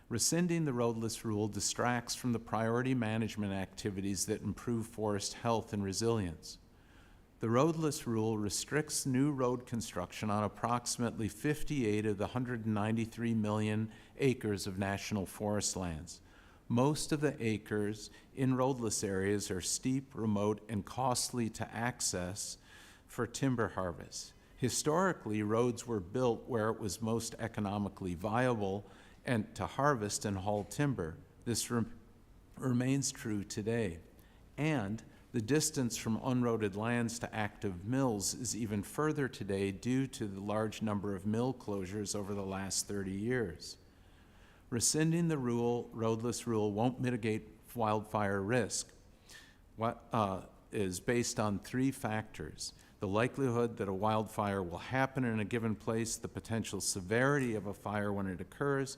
rescinding the roadless rule distracts from the priority management activities that improve forest health and resilience. The roadless rule restricts new road construction on approximately 58 of the 193 million acres of national forest lands. Most of the acres in roadless areas are steep, remote, and costly to access for timber harvest. Historically, roads were built where it was most economically viable and to harvest and haul timber. This remains true today. And the distance from unroaded lands to active mills is even further today due to the large number of mill closures over the last 30 years. Rescinding the roadless rule won't mitigate wildfire risk. What is based on 3 factors: the likelihood that a wildfire will happen in a given place, the potential severity of a fire when it occurs,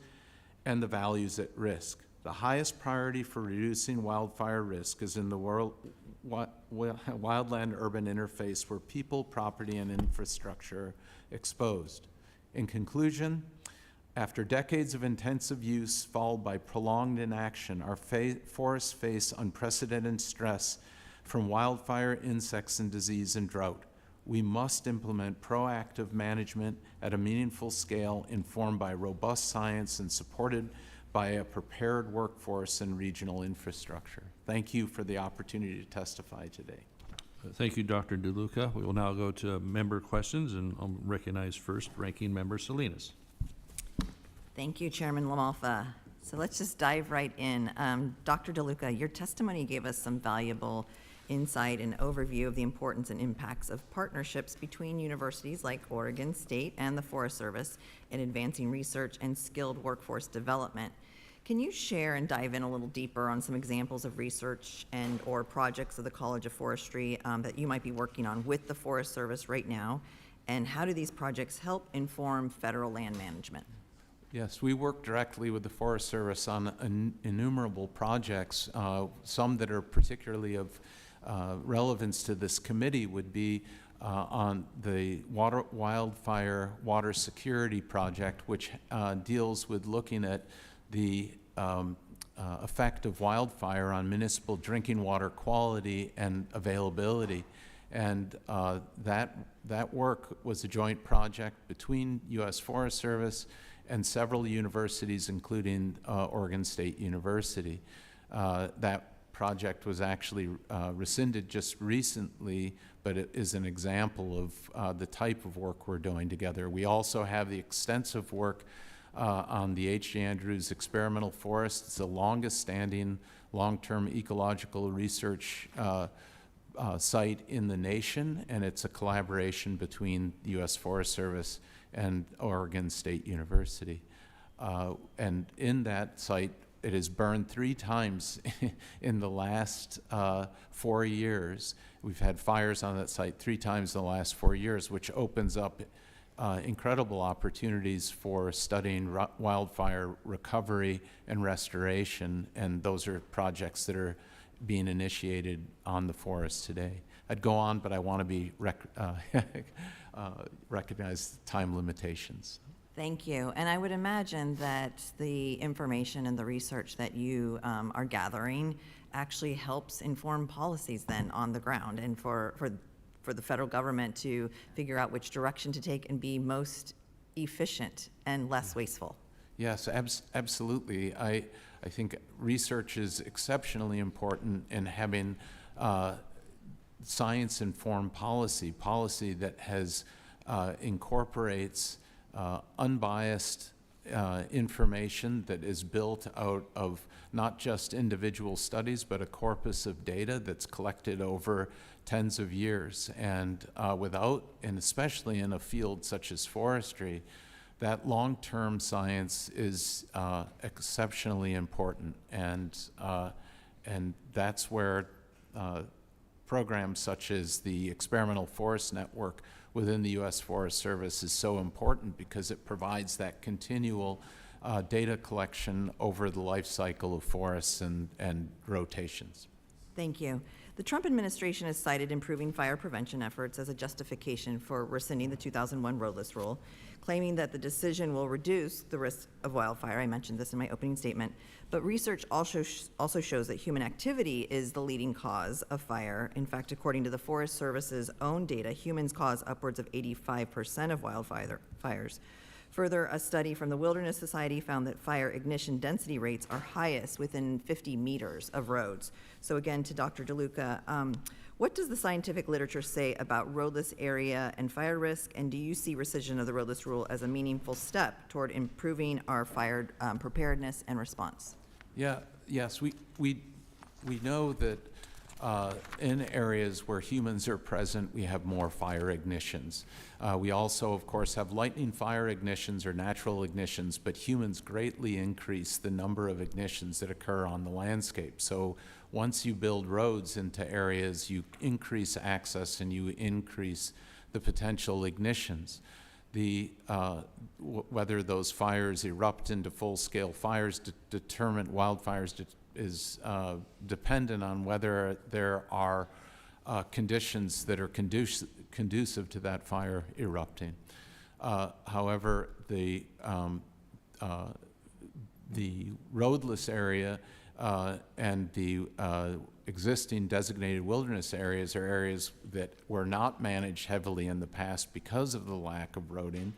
and the values at risk. The highest priority for reducing wildfire risk is in the wildland-urban interface where people, property, and infrastructure are exposed. In conclusion, after decades of intensive use followed by prolonged inaction, our forests face unprecedented stress from wildfire, insects, and disease and drought. We must implement proactive management at a meaningful scale informed by robust science and supported by a prepared workforce and regional infrastructure. Thank you for the opportunity to testify today. Thank you, Dr. DeLuca. We will now go to member questions, and I'll recognize first Ranking Member Salinas. Thank you, Chairman LaMalfa. So let's just dive right in. Dr. DeLuca, your testimony gave us some valuable insight and overview of the importance and impacts of partnerships between universities like Oregon State and the Forest Service in advancing research and skilled workforce development. Can you share and dive in a little deeper on some examples of research and or projects of the College of Forestry that you might be working on with the Forest Service right now? And how do these projects help inform federal land management? Yes, we work directly with the Forest Service on innumerable projects. Some that are particularly of relevance to this committee would be on the wildfire water security project, which deals with looking at the effect of wildfire on municipal drinking water quality and availability. And that work was a joint project between U.S. Forest Service and several universities, including Oregon State University. That project was actually rescinded just recently, but it is an example of the type of work we're doing together. We also have the extensive work on the H.J. Andrews Experimental Forest. It's the longest standing long-term ecological research site in the nation, and it's a collaboration between the U.S. Forest Service and Oregon State University. And in that site, it has burned 3 times in the last 4 years. We've had fires on that site 3 times in the last 4 years, which opens up incredible opportunities for studying wildfire recovery and restoration, and those are projects that are being initiated on the forest today. I'd go on, but I want to be recognize time limitations. Thank you. And I would imagine that the information and the research that you are gathering actually helps inform policies then on the ground and for the federal government to figure out which direction to take and be most efficient and less wasteful. Yes, absolutely. I think research is exceptionally important in having science-informed policy that has incorporates unbiased information that is built out of not just individual studies, but a corpus of data that's collected over tens of years. And and especially in a field such as forestry, that long-term science is exceptionally important. And that's where programs such as the Experimental Forest Network within the U.S. Forest Service is so important, because it provides that continual data collection over the life cycle of forests and rotations. Thank you. The Trump administration has cited improving fire prevention efforts as a justification for rescinding the 2001 roadless rule, claiming that the decision will reduce the risk of wildfire. I mentioned this in my opening statement, but research also shows that human activity is the leading cause of fire. In fact, according to the Forest Service's own data, humans cause upwards of 85% of wildfires. Further, a study from the Wilderness Society found that fire ignition density rates are highest within 50 meters of roads. So again, to Dr. DeLuca, what does the scientific literature say about roadless area and fire risk, and do you see rescission of the roadless rule as a meaningful step toward improving our fire preparedness and response? Yes, we know that in areas where humans are present, we have more fire ignitions. We also, of course, have lightning fire ignitions or natural ignitions, but humans greatly increase the number of ignitions that occur on the landscape. So once you build roads into areas, you increase access and you increase the potential ignitions. Whether those fires erupt into full-scale fires, wildfires is dependent on whether there are conditions that are conducive to that fire erupting. However, the roadless area and the existing designated wilderness areas are areas that were not managed heavily in the past because of the lack of roading,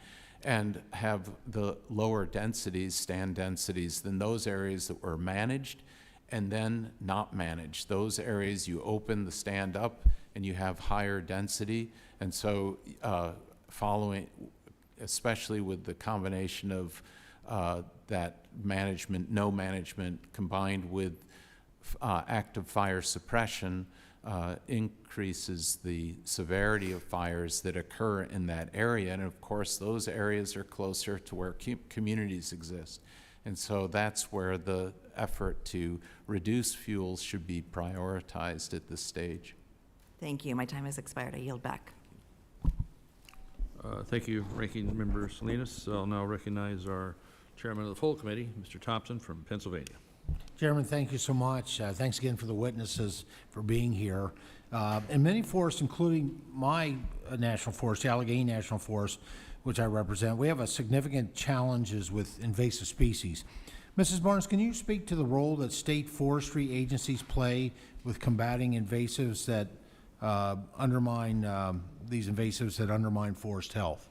and have the lower densities, stand densities, than those areas that were managed and then not managed. Those areas you open the stand up and you have higher density, and so following, especially with the combination of that management, no management, combined with active fire suppression, increases the severity of fires that occur in that area. And of course, those areas are closer to where communities exist. And so that's where the effort to reduce fuels should be prioritized at this stage. Thank you. My time has expired. I yield back. Thank you, Ranking Member Salinas. I'll now recognize our Chairman of the full committee, Mr. Thompson from Pennsylvania. Chairman, thank you so much. Thanks again for the witnesses for being here. In many forests, including my national forest, the Allegheny National Forest, which I represent, we have a significant challenges with invasive species. Mrs. Barnes, can you speak to the role that state forestry agencies play with combating invasives that undermine forest health?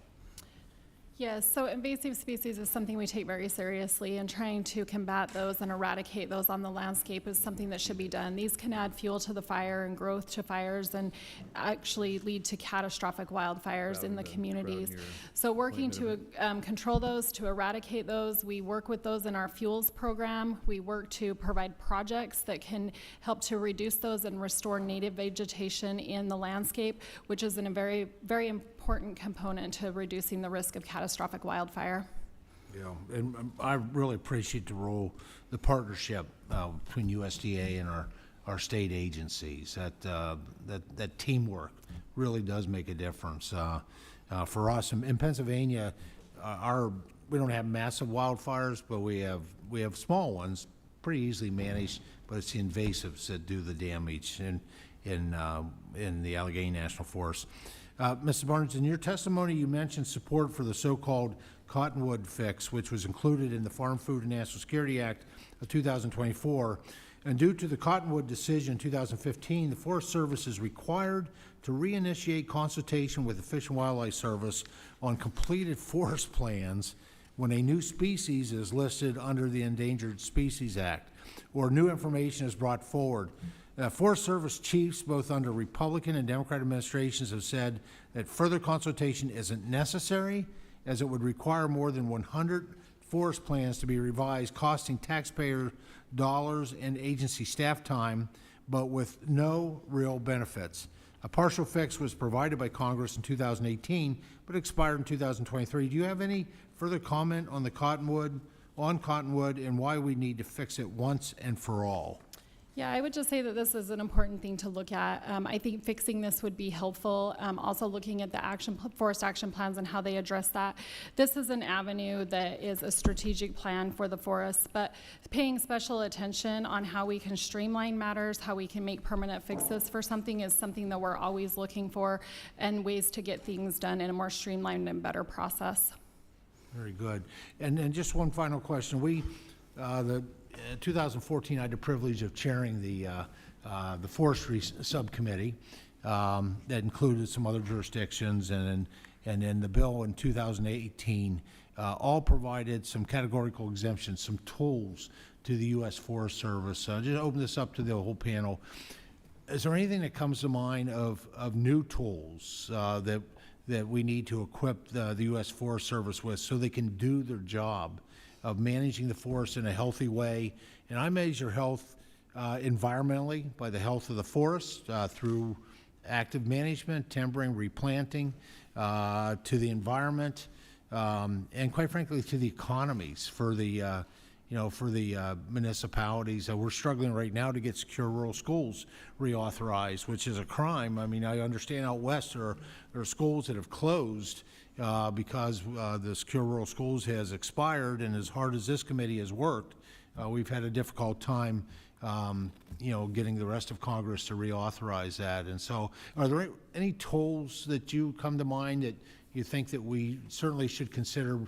Yes, so invasive species is something we take very seriously, and trying to combat those and eradicate those on the landscape is something that should be done. These can add fuel to the fire and growth to fires, and actually lead to catastrophic wildfires in the communities. So working to control those, to eradicate those, we work with those in our fuels program. We work to provide projects that can help to reduce those and restore native vegetation in the landscape, which is a very, very important component to reducing the risk of catastrophic wildfire. Yeah, and I really appreciate the partnership between USDA and our state agencies. That teamwork really does make a difference. For us in Pennsylvania, we don't have massive wildfires, but we have small ones, pretty easily managed. But it's the invasives that do the damage in the Allegheny National Forest. Mrs. Barnes, in your testimony, you mentioned support for the so-called Cottonwood fix, which was included in the Farm Food and National Security Act of 2024. And due to the Cottonwood decision in 2015, the Forest Service is required to reinitiate consultation with the Fish and Wildlife Service on completed forest plans when a new species is listed under the Endangered Species Act or new information is brought forward. Forest Service chiefs, both under Republican and Democrat administrations, have said that further consultation isn't necessary, as it would require more than 100 forest plans to be revised, costing taxpayer dollars and agency staff time, but with no real benefits. A partial fix was provided by Congress in 2018, but expired in 2023. Do you have any further comment on Cottonwood, and why we need to fix it once and for all? Yeah, I would just say that this is an important thing to look at. I think fixing this would be helpful. Also looking at the forest action plans and how they address that. This is an avenue that is a strategic plan for the forests, but paying special attention on how we can streamline matters, how we can make permanent fixes for something is something that we're always looking for, and ways to get things done in a more streamlined and better process. Very good. And just one final question. In 2014, I had the privilege of chairing the Forestry Subcommittee that included some other jurisdictions, and then the bill in 2018 all provided some categorical exemptions, some tools to the U.S. Forest Service. Just open this up to the whole panel. Is there anything that comes to mind of new tools that we need to equip the U.S. Forest Service with so they can do their job of managing the forest in a healthy way? And I measure health environmentally by the health of the forest through active management, timbering, replanting, to the environment, and quite frankly to the economies for the municipalities. We're struggling right now to get secure rural schools reauthorized, which is a crime. I mean, I understand out west there are schools that have closed because the Secure Rural Schools has expired, and as hard as this committee has worked, we've had a difficult time, getting the rest of Congress to reauthorize that. And so, are there any tools that you come to mind that you think that we certainly should consider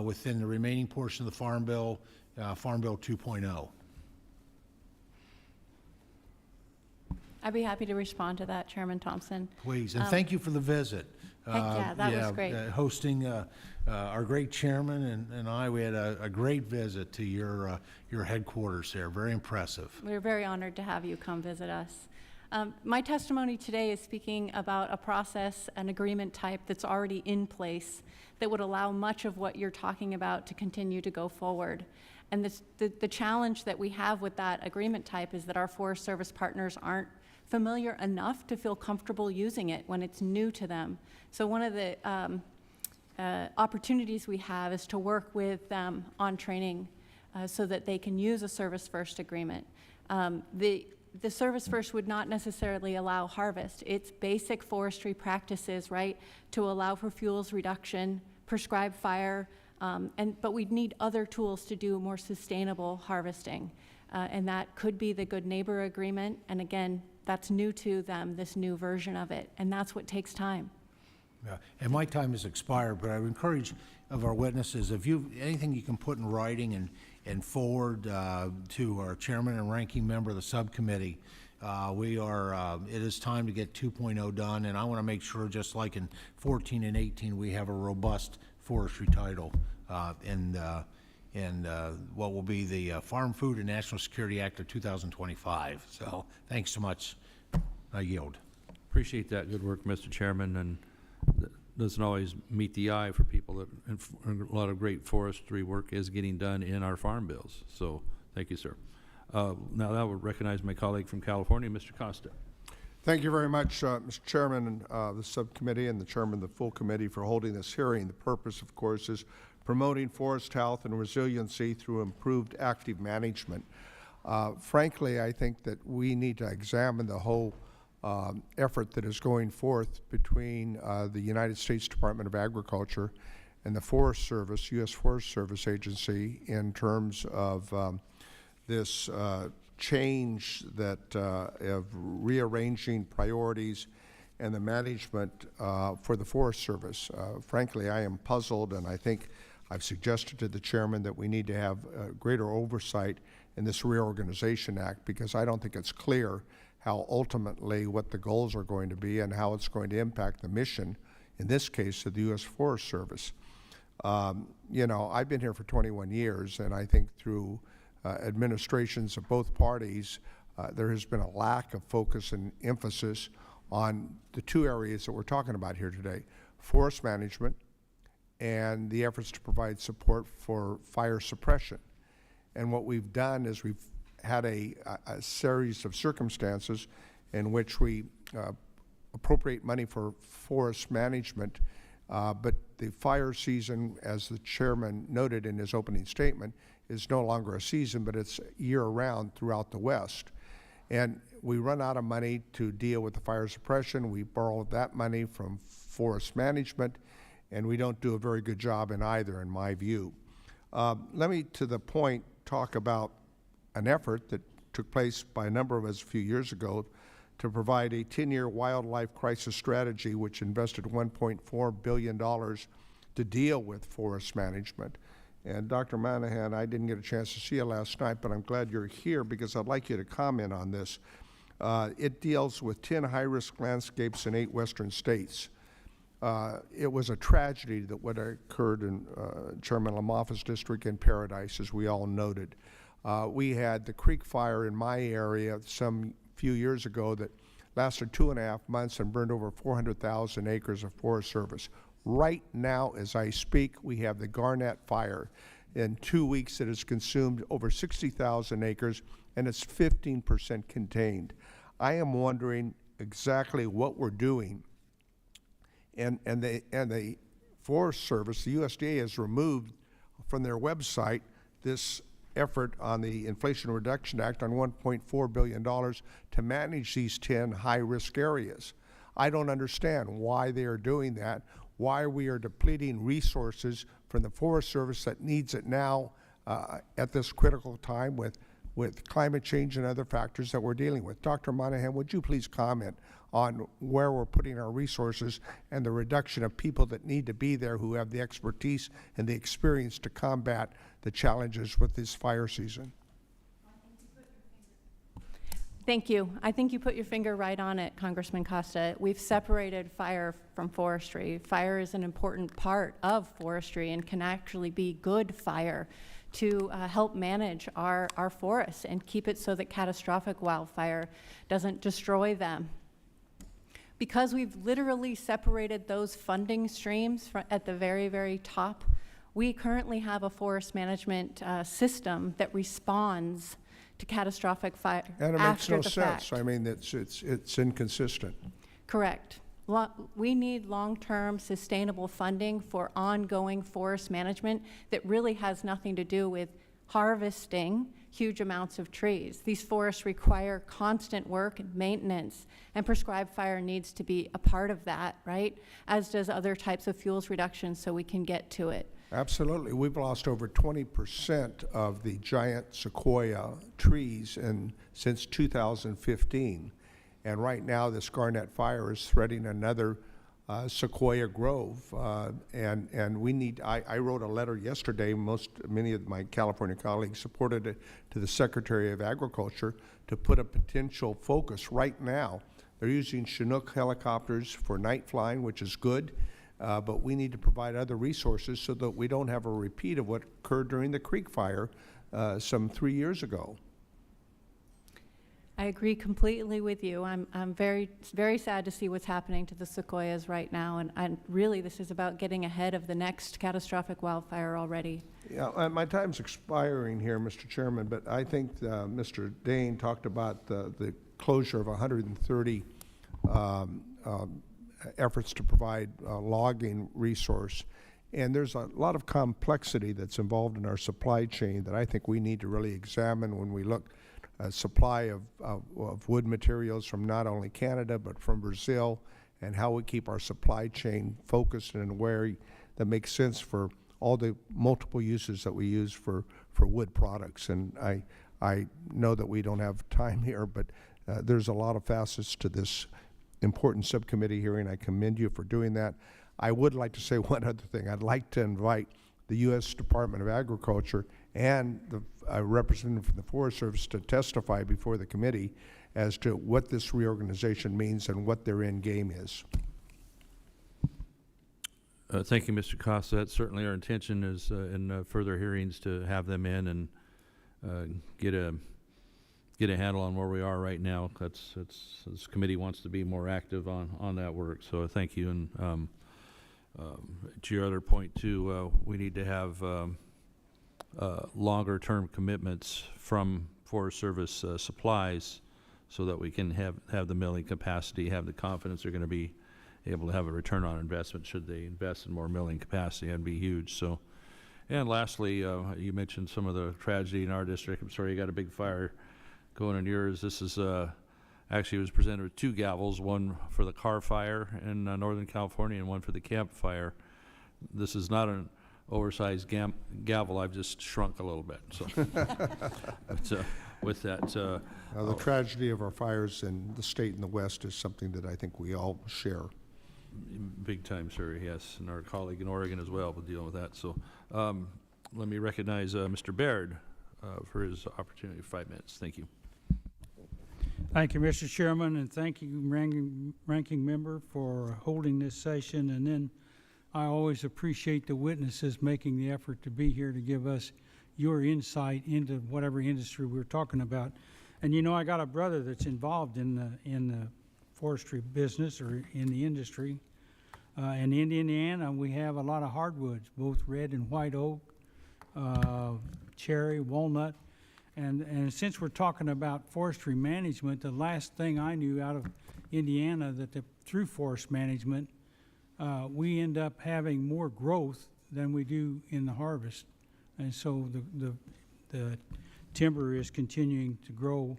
within the remaining portion of the Farm Bill 2.0. I'd be happy to respond to that, Chairman Thompson. Please, and thank you for the visit. Heck yeah, that was great. Hosting our great chairman and I, we had a great visit to your headquarters there. Very impressive. We're very honored to have you come visit us. My testimony today is speaking about a process, an agreement type that's already in place that would allow much of what you're talking about to continue to go forward. And the challenge that we have with that agreement type is that our Forest Service partners aren't familiar enough to feel comfortable using it when it's new to them. So one of the opportunities we have is to work with them on training so that they can use a Service First agreement. The Service First would not necessarily allow harvest. It's basic forestry practices, right, to allow for fuels reduction, prescribe fire, but we'd need other tools to do more sustainable harvesting. And that could be the Good Neighbor Agreement. And again, that's new to them, this new version of it. And that's what takes time. Yeah, and my time has expired, but I would encourage of our witnesses, if you, anything you can put in writing and forward to our chairman and ranking member of the subcommittee, it is time to get 2.0 done, and I want to make sure, just like in 14 and 18, we have a robust forestry title in what will be the Farm Food and National Security Act of 2025. So thanks so much. I yield. Appreciate that good work, Mr. Chairman, and doesn't always meet the eye for people that, and a lot of great forestry work is getting done in our farm bills. So thank you, sir. Now I will recognize my colleague from California, Mr. Costa. Thank you very much, Mr. Chairman, the subcommittee, and the chairman of the full committee for holding this hearing. The purpose, of course, is promoting forest health and resiliency through improved active management. Frankly, I think that we need to examine the whole effort that is going forth between the United States Department of Agriculture and the Forest Service, U.S. Forest Service Agency, in terms of this change that of rearranging priorities and the management for the Forest Service. Frankly, I am puzzled, and I think I've suggested to the chairman that we need to have greater oversight in this Reorganization Act, because I don't think it's clear how ultimately what the goals are going to be and how it's going to impact the mission, in this case, of the U.S. Forest Service. You know, I've been here for 21 years, and I think through administrations of both parties, there has been a lack of focus and emphasis on the two areas that we're talking about here today: forest management and the efforts to provide support for fire suppression. And what we've done is we've had a series of circumstances in which we appropriate money for forest management, but the fire season, as the chairman noted in his opening statement, is no longer a season, but it's year-round throughout the West. And we run out of money to deal with the fire suppression. We borrow that money from forest management, and we don't do a very good job in either, in my view. Let me, to the point, talk about an effort that took place by a number of us a few years ago to provide a 10-year wildlife crisis strategy, which invested $1.4 billion to deal with forest management. And Dr. Monahan, I didn't get a chance to see you last night, but I'm glad you're here because I'd like you to comment on this. It deals with 10 high-risk landscapes in 8 western states. It was a tragedy that what occurred in Chairman Lamoffa's district in Paradise, as we all noted. We had the Creek Fire in my area some few years ago that lasted 2.5 months and burned over 400,000 acres of Forest Service. Right now, as I speak, we have the Garnet Fire. In 2 weeks, it has consumed over 60,000 acres, and it's 15% contained. I am wondering exactly what we're doing. And the Forest Service, the USDA, has removed from their website this effort on the Inflation Reduction Act on $1.4 billion to manage these 10 high-risk areas. I don't understand why they are doing that, why we are depleting resources from the Forest Service that needs it now at this critical time with with climate change and other factors that we're dealing with. Dr. Monahan, would you please comment on where we're putting our resources and the reduction of people that need to be there who have the expertise and the experience to combat the challenges with this fire season? Thank you. I think you put your finger right on it, Congressman Costa. We've separated fire from forestry. Fire is an important part of forestry and can actually be good fire to help manage our forests and keep it so that catastrophic wildfire doesn't destroy them. Because we've literally separated those funding streams at the very, very top, we currently have a forest management system that responds to catastrophic fire And it makes after no the sense. fact. I mean, it's inconsistent. Correct. We need long-term sustainable funding for ongoing forest management that really has nothing to do with harvesting huge amounts of trees. These forests require constant work and maintenance, and prescribed fire needs to be a part of that, right? As does other types of fuels reduction, so we can get to it. Absolutely. We've lost over 20% of the giant sequoia trees since 2015. And right now, this Garnet fire is threatening another sequoia grove. And we need, I wrote a letter yesterday, many of my California colleagues supported it, to the Secretary of Agriculture to put a potential focus right now. They're using Chinook helicopters for night flying, which is good. But we need to provide other resources so that we don't have a repeat of what occurred during the Creek Fire some 3 years ago. I agree completely with you. I'm very, very sad to see what's happening to the sequoias right now, and really this is about getting ahead of the next catastrophic wildfire already. Yeah, my time's expiring here, Mr. Chairman, but I think Mr. Dane talked about the closure of 130 efforts to provide logging resource. And there's a lot of complexity that's involved in our supply chain that I think we need to really examine when we look at supply of wood materials from not only Canada but from Brazil, and how we keep our supply chain focused and aware that makes sense for all the multiple uses that we use for wood products. And I know that we don't have time here, but there's a lot of facets to this important subcommittee hearing. I commend you for doing that. I would like to say one other thing. I'd like to invite the U.S. Department of Agriculture and the representative from the Forest Service to testify before the committee as to what this reorganization means and what their end game is. Thank you, Mr. Costa. That's certainly our intention is in further hearings to have them in and get a handle on where we are right now. This committee wants to be more active on that work. So thank you. And to your other point too, we need to have longer term commitments from Forest Service supplies so that we can have the milling capacity, have the confidence they're going to be able to have a return on investment should they invest in more milling capacity. That'd be huge. So, and lastly, you mentioned some of the tragedy in our district. I'm sorry you got a big fire going in yours. This is actually was presented with two gavels, one for the car fire in Northern California and one for the camp fire. This is not an oversized gavel. I've just shrunk a little bit. So, but, with that, The tragedy of our fires in the state and the West is something that I think we all share. big time, sir. Yes, and our colleague in Oregon as well will deal with that. So, let me recognize Mr. Baird for his opportunity. 5 minutes. Thank you. Thank you, Mr. Chairman, and thank you, ranking member, for holding this session. And then I always appreciate the witnesses making the effort to be here to give us your insight into whatever industry we're talking about. And you know, I got a brother that's involved in the forestry business or in the industry. In Indiana, we have a lot of hardwoods, both red and white oak, cherry, walnut. And since we're talking about forestry management, the last thing I knew out of Indiana that through forest management, we end up having more growth than we do in the harvest. And so the timber is continuing to grow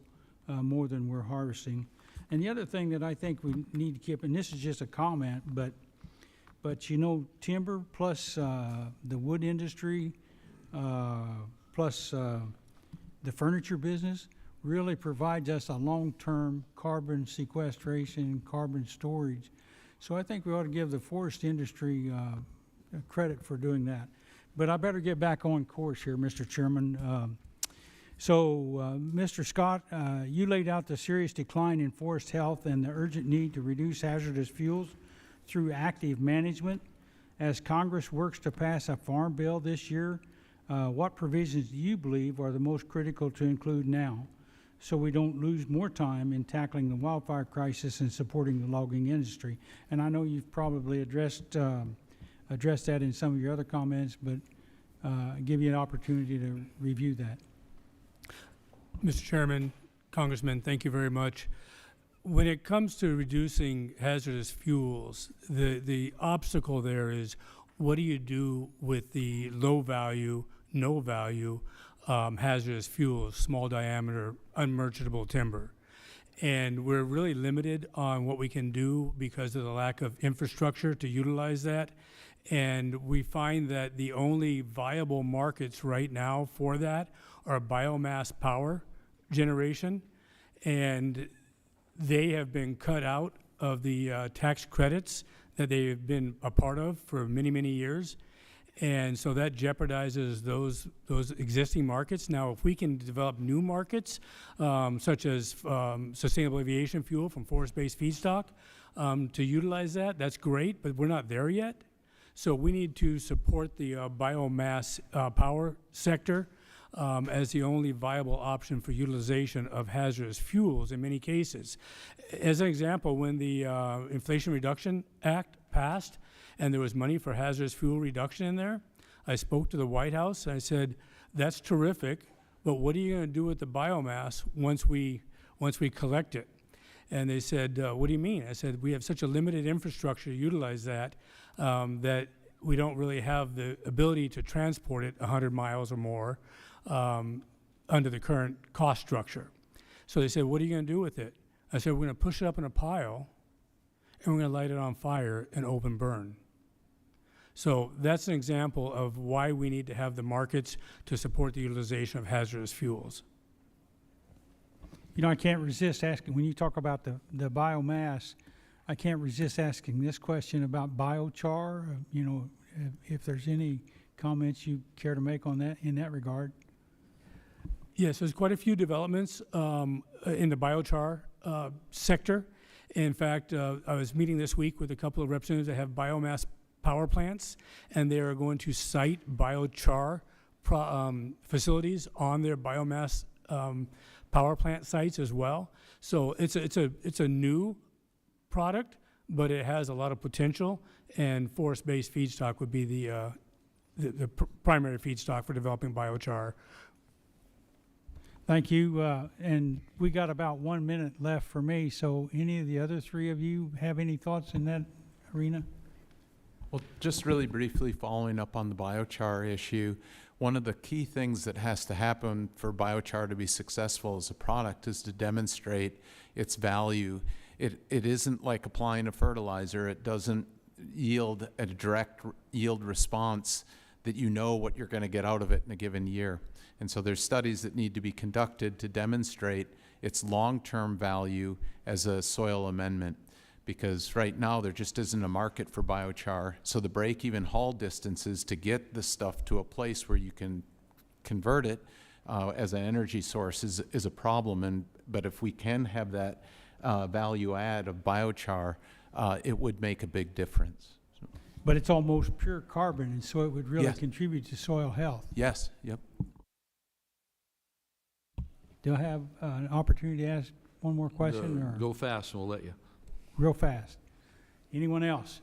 more than we're harvesting. And the other thing that I think we need to keep, and this is just a comment, but you know, timber plus the wood industry plus the furniture business really provides us a long-term carbon sequestration, carbon storage. So I think we ought to give the forest industry credit for doing that. But I better get back on course here, Mr. Chairman. Mr. Scott, you laid out the serious decline in forest health and the urgent need to reduce hazardous fuels through active management. As Congress works to pass a farm bill this year, what provisions do you believe are the most critical to include now, so we don't lose more time in tackling the wildfire crisis and supporting the logging industry? And I know you've probably addressed that in some of your other comments, but give you an opportunity to review that. Mr. Chairman, Congressman, thank you very much. When it comes to reducing hazardous fuels, the obstacle there is, what do you do with the low value, no value hazardous fuels, small diameter, unmerchantable timber? And we're really limited on what we can do because of the lack of infrastructure to utilize that. And we find that the only viable markets right now for that are biomass power generation, and they have been cut out of the tax credits that they've been a part of for many, many years. And so that jeopardizes those existing markets. Now, if we can develop new markets, such as sustainable aviation fuel from forest-based feedstock, to utilize that, that's great, but we're not there yet. So we need to support the biomass power sector as the only viable option for utilization of hazardous fuels in many cases. As an example, when the Inflation Reduction Act passed and there was money for hazardous fuel reduction in there, I spoke to the White House and I said, that's terrific, but what are you going to do with the biomass once we collect it? And they said, what do you mean? I said, we have such a limited infrastructure to utilize that, that we don't really have the ability to transport it 100 miles or more under the current cost structure. So they said, what are you going to do with it? I said, we're going to push it up in a pile and we're going to light it on fire and open burn. So that's an example of why we need to have the markets to support the utilization of hazardous fuels. You know, I can't resist asking, when you talk about the biomass, I can't resist asking this question about biochar. You know, if there's any comments you care to make on that in that regard. Yes, there's quite a few developments in the biochar sector. In fact, I was meeting this week with a couple of representatives that have biomass power plants, and they are going to site biochar facilities on their biomass power plant sites as well. So it's a new product, but it has a lot of potential, and forest-based feedstock would be the primary feedstock for developing biochar. Thank you. And we got about 1 minute left for me. So any of the other three of you have any thoughts in that arena? Well, just really briefly following up on the biochar issue, one of the key things that has to happen for biochar to be successful as a product is to demonstrate its value. It isn't like applying a fertilizer. It doesn't yield a direct yield response that you know what you're going to get out of it in a given year. And so there's studies that need to be conducted to demonstrate its long-term value as a soil amendment, because right now there just isn't a market for biochar. So the break-even haul distances to get the stuff to a place where you can convert it as an energy source is a problem. But if we can have that value add of biochar, it would make a big difference. So. But it's almost pure carbon, and so it would really Yes. contribute to soil health. Yes, yep. Do I have an opportunity to ask one more question? Or Go fast and we'll let you. real fast? Anyone else?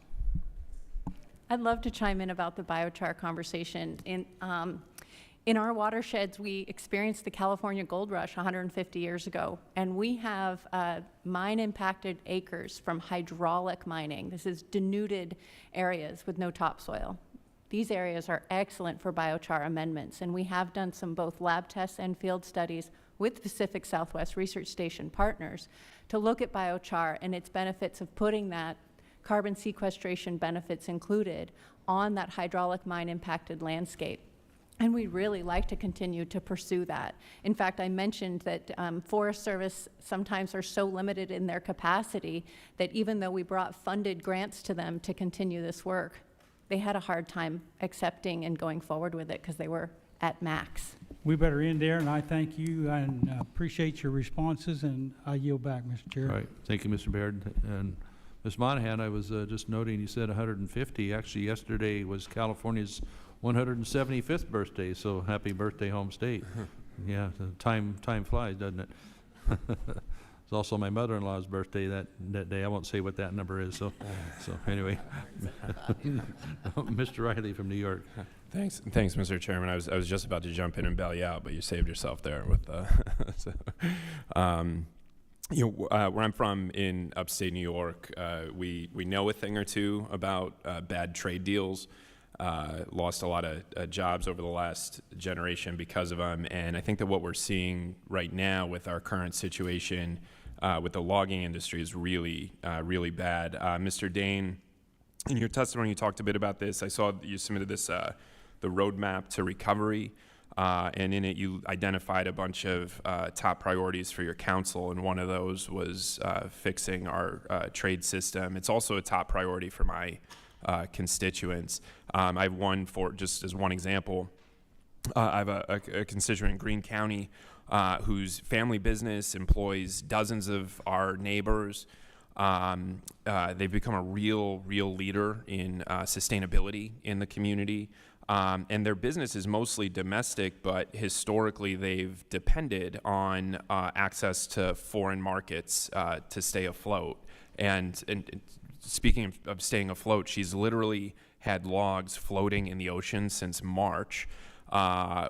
I'd love to chime in about the biochar conversation. In our watersheds, we experienced the California gold rush 150 years ago, and we have mine-impacted acres from hydraulic mining. This is denuded areas with no topsoil. These areas are excellent for biochar amendments, and we have done some both lab tests and field studies with Pacific Southwest Research Station partners to look at biochar and its benefits of putting that carbon sequestration benefits included on that hydraulic mine impacted landscape. And we'd really like to continue to pursue that. In fact, I mentioned that Forest Service sometimes are so limited in their capacity that even though we brought funded grants to them to continue this work, they had a hard time accepting and going forward with it because they were at max. We better end there, and I thank you and appreciate your responses, and I yield back, Mr. Chair. All right, thank you, Mr. Baird. And Ms. Monahan, I was just noting you said 150. Actually, yesterday was California's 175th birthday, so happy birthday, home state. Yeah, the time flies, doesn't it? It's also my mother-in-law's birthday that day. I won't say what that number is, so anyway. Mr. Riley from New York. Thanks, Mr. Chairman. I was just about to jump in and bail you out, but you saved yourself there with where I'm from in upstate New York, we know a thing or two about bad trade deals. Lost a lot of jobs over the last generation because of them, and I think that what we're seeing right now with our current situation with the logging industry is really bad. Mr. Dane, in your testimony, you talked a bit about this. I saw that you submitted this the roadmap to recovery, and in it you identified a bunch of top priorities for your council, and one of those was fixing our trade system. It's also a top priority for my constituents. I have one for, just as one example, I have a constituent in Greene County whose family business employs dozens of our neighbors. They've become a real leader in sustainability in the community. And their business is mostly domestic, but historically they've depended on access to foreign markets to stay afloat. And speaking of staying afloat, she's literally had logs floating in the ocean since March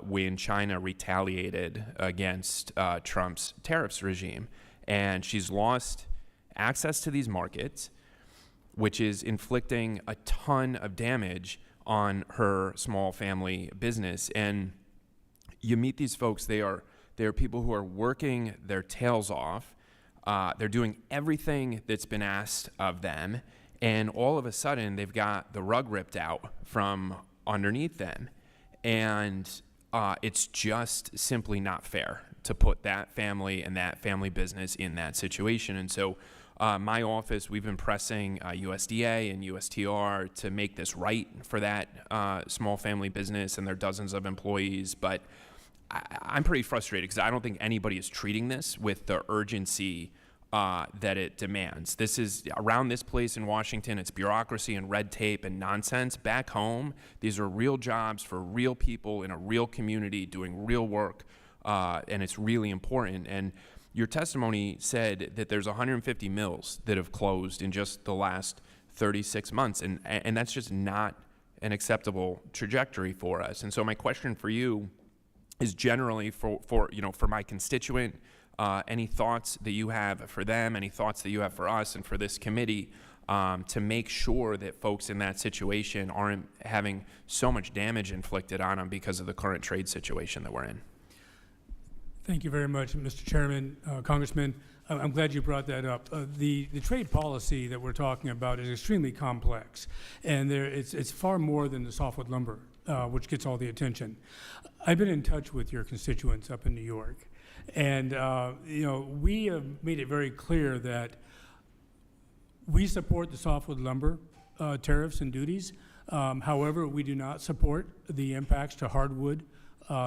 when China retaliated against Trump's tariffs regime. And she's lost access to these markets, which is inflicting a ton of damage on her small family business. And you meet these folks, they are people who are working their tails off. They're doing everything that's been asked of them, and all of a sudden they've got the rug ripped out from underneath them. And it's just simply not fair to put that family and that family business in that situation. And so my office, we've been pressing USDA and USTR to make this right for that small family business and their dozens of employees. But I'm pretty frustrated because I don't think anybody is treating this with the urgency that it demands. This is, around this place in Washington, it's bureaucracy and red tape and nonsense. Back home, these are real jobs for real people in a real community doing real work, and it's really important. And your testimony said that there's 150 mills that have closed in just the last 36 months, and that's just not an acceptable trajectory for us. And so my question for you is generally for my constituent, any thoughts that you have for them, any thoughts that you have for us and for this committee to make sure that folks in that situation aren't having so much damage inflicted on them because of the current trade situation that we're in. Thank you very much, Mr. Chairman, Congressman. I'm glad you brought that up. The trade policy that we're talking about is extremely complex, and it's far more than the softwood lumber, which gets all the attention. I've been in touch with your constituents up in New York, and we have made it very clear that we support the softwood lumber tariffs and duties. However, we do not support the impacts to hardwood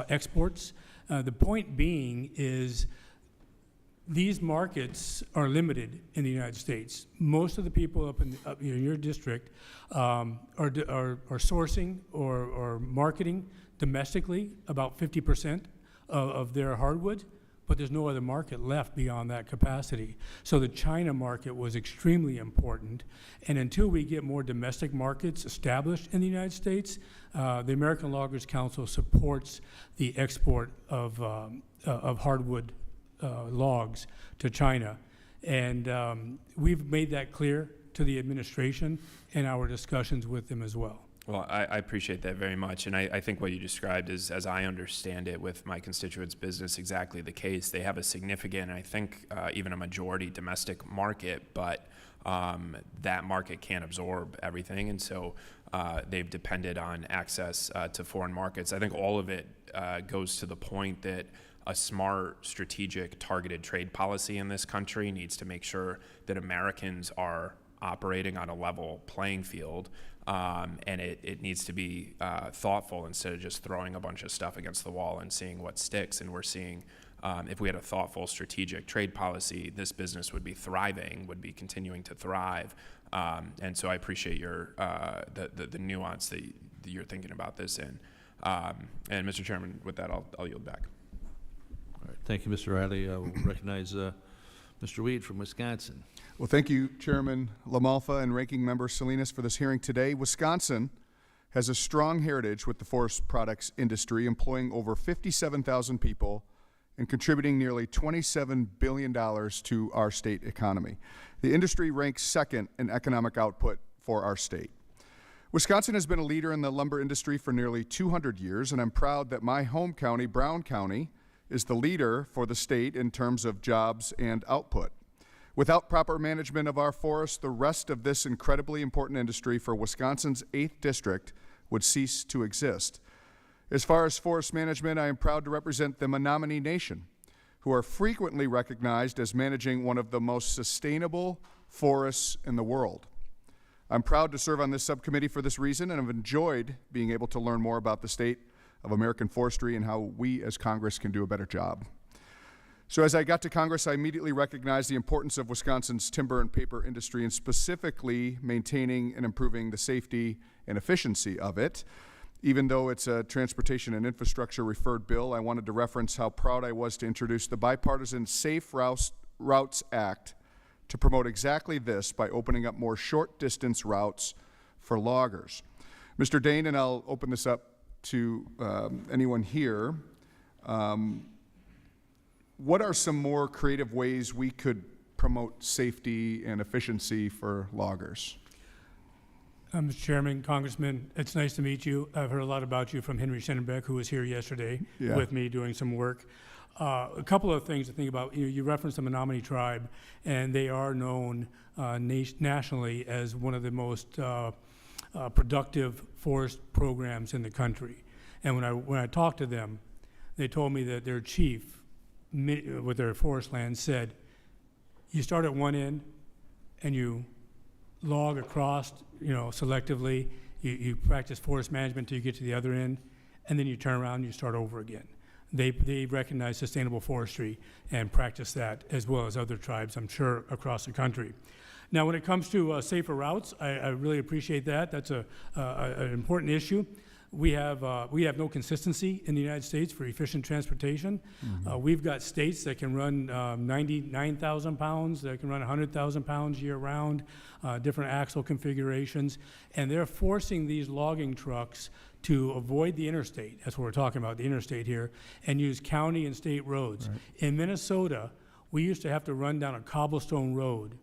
exports. The point being is these markets are limited in the United States. Most of the people up in your district are sourcing or marketing domestically about 50% of their hardwood, but there's no other market left beyond that capacity. So the China market was extremely important, and until we get more domestic markets established in the United States, the American Loggers Council supports the export of hardwood logs to China. And we've made that clear to the administration in our discussions with them as well. Well, I appreciate that very much, and I think what you described is, as I understand it, with my constituents' business, exactly the case. They have a significant, I think even a majority domestic market, but that market can't absorb everything, and so they've depended on access to foreign markets. I think all of it goes to the point that a smart, strategic, targeted trade policy in this country needs to make sure that Americans are operating on a level playing field, and it needs to be thoughtful instead of just throwing a bunch of stuff against the wall and seeing what sticks. And we're seeing if we had a thoughtful, strategic trade policy, this business would be thriving, would be continuing to thrive. And so I appreciate your the nuance that you're thinking about this in. And Mr. Chairman, with that, I'll yield back. All right, thank you, Mr. Riley. I will recognize Mr. Weed from Wisconsin. Well, thank you, Chairman LaMalfa and Ranking Member Salinas, for this hearing today. Wisconsin has a strong heritage with the forest products industry, employing over 57,000 people and contributing nearly $27 billion to our state economy. The industry ranks second in economic output for our state. Wisconsin has been a leader in the lumber industry for nearly 200 years, and I'm proud that my home county, Brown County, is the leader for the state in terms of jobs and output. Without proper management of our forests, the rest of this incredibly important industry for Wisconsin's 8th district would cease to exist. As far as forest management, I am proud to represent the Menominee Nation, who are frequently recognized as managing one of the most sustainable forests in the world. I'm proud to serve on this subcommittee for this reason, and I've enjoyed being able to learn more about the state of American forestry and how we as Congress can do a better job. So as I got to Congress, I immediately recognized the importance of Wisconsin's timber and paper industry, and specifically maintaining and improving the safety and efficiency of it. Even though it's a transportation and infrastructure referred bill, I wanted to reference how proud I was to introduce the bipartisan Safe Routes Act to promote exactly this by opening up more short-distance routes for loggers. Mr. Dane, and I'll open this up to anyone here, what are some more creative ways we could promote safety and efficiency for loggers? Mr. Chairman, Congressman, it's nice to meet you. I've heard a lot about you from Henry Schenenbeck, who was here yesterday with me doing some work. A couple of things to think about. You referenced the Menominee tribe, and they are known nationally as one of the most productive forest programs in the country. And when I talked to them, they told me that their chief with their forest land said, you start at one end and you log across, selectively, you practice forest management until you get to the other end, and then you turn around and you start over again. They recognize sustainable forestry and practice that, as well as other tribes, I'm sure, across the country. Now, when it comes to safer routes, I really appreciate that. That's an important issue. We have no consistency in the United States for efficient transportation. Mm-hmm. We've got states that can run 99,000 pounds, that can run 100,000 pounds year-round, different axle configurations, and they're forcing these logging trucks to avoid the interstate. That's what we're talking about, the interstate here, and use county and state roads. Right. In Minnesota, we used to have to run down a cobblestone road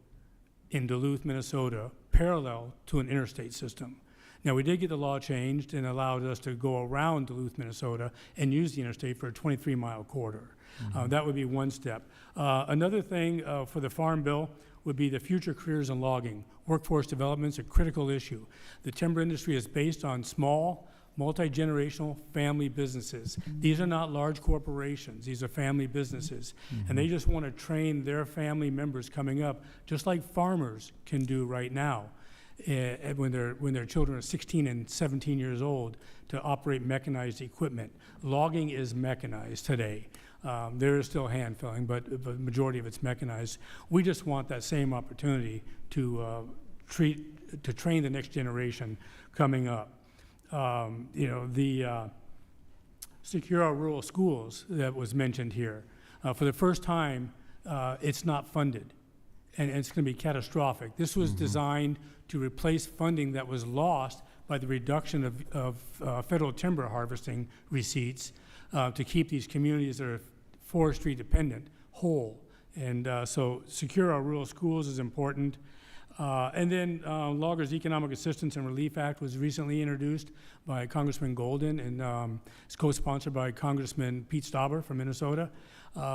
in Duluth, Minnesota, parallel to an interstate system. Now, we did get the law changed and allowed us to go around Duluth, Minnesota, and use the interstate for a 23-mile corridor. Mm-hmm. That would be one step. Another thing for the Farm Bill would be the future careers in logging. Workforce development is a critical issue. The timber industry is based on small, multi-generational family businesses. These are not large corporations. These are family businesses. Mm-hmm. And they just want to train their family members coming up, just like farmers can do right now. When their children are 16 and 17 years old, to operate mechanized equipment. Logging is mechanized today. There is still hand felling, but the majority of it's mechanized. We just want that same opportunity to train the next generation coming up. The Secure Our Rural Schools that was mentioned here. For the first time, it's not funded, and it's going to be catastrophic. This was designed to replace funding that was lost by the reduction of federal timber harvesting receipts to keep these communities that are forestry dependent whole. And so Secure Our Rural Schools is important. And then Loggers Economic Assistance and Relief Act was recently introduced by Congressman Golden, and it's co-sponsored by Congressman Pete Stauber from Minnesota.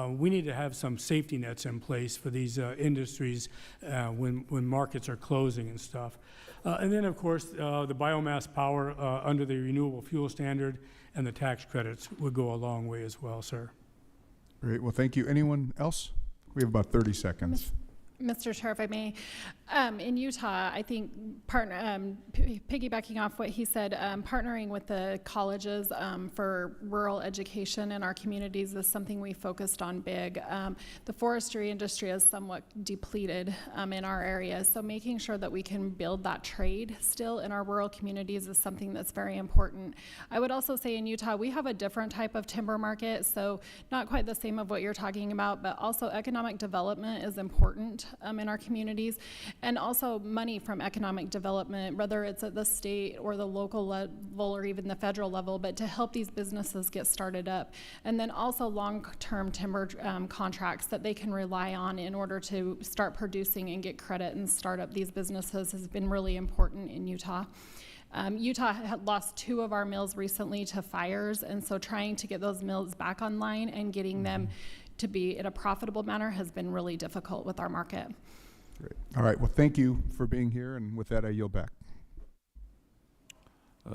We need to have some safety nets in place for these industries when markets are closing and stuff. And then, of course, the biomass power under the renewable fuel standard and the tax credits would go a long way as well, sir. Great. Well, thank you. Anyone else? We have about 30 seconds. Mr. Chair, if I may, in Utah, I think piggybacking off what he said, partnering with the colleges for rural education in our communities is something we focused on big. The forestry industry is somewhat depleted in our area, so making sure that we can build that trade still in our rural communities is something that's very important. I would also say in Utah, we have a different type of timber market, so not quite the same of what you're talking about, but also economic development is important in our communities, and also money from economic development, whether it's at the state or the local level or even the federal level, but to help these businesses get started up. And then also long-term timber contracts that they can rely on in order to start producing and get credit and start up these businesses has been really important in Utah. Utah had lost 2 of our mills recently to fires, and so trying to get those mills back online and getting them to be in a profitable manner has been really difficult with our market. Great. All right. Well, thank you for being here, and with that, I yield back.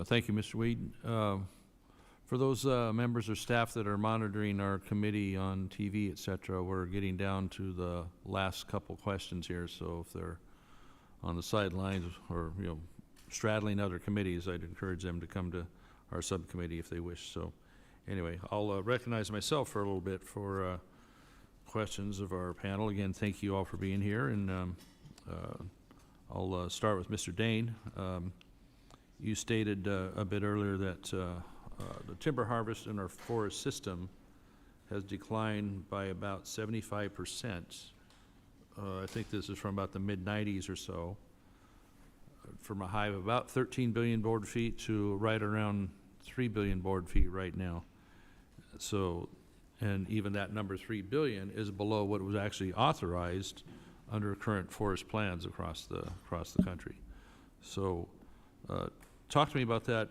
Thank you, Mr. Weed. For those members or staff that are monitoring our committee on TV, et cetera, we're getting down to the last couple questions here, so if they're on the sidelines or, you know, straddling other committees, I'd encourage them to come to our subcommittee if they wish. So anyway, I'll recognize myself for a little bit for questions of our panel. Again, thank you all for being here, and I'll start with Mr. Dane. You stated a bit earlier that the timber harvest in our forest system has declined by about 75%. I think this is from about the mid-90s or so, from a high of about 13 billion board feet to right around 3 billion board feet right now. So, and even that number 3 billion is below what was actually authorized under current forest plans across the country. So, talk to me about that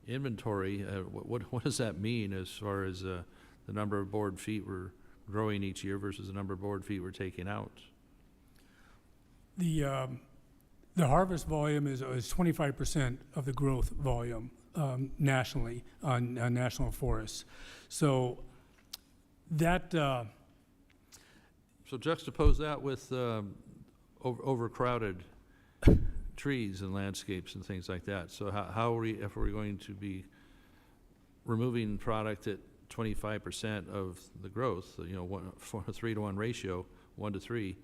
inventory. What does that mean as far as the number of board feet we're growing each year versus the number of board feet we're taking out? The harvest volume is 25% of the growth volume nationally on national forests. So that. So juxtapose that with overcrowded trees and landscapes and things like that. So how are we, if we're going to be removing product at 25% of the growth, you know, for a 3-to-1 ratio, 1 to 3,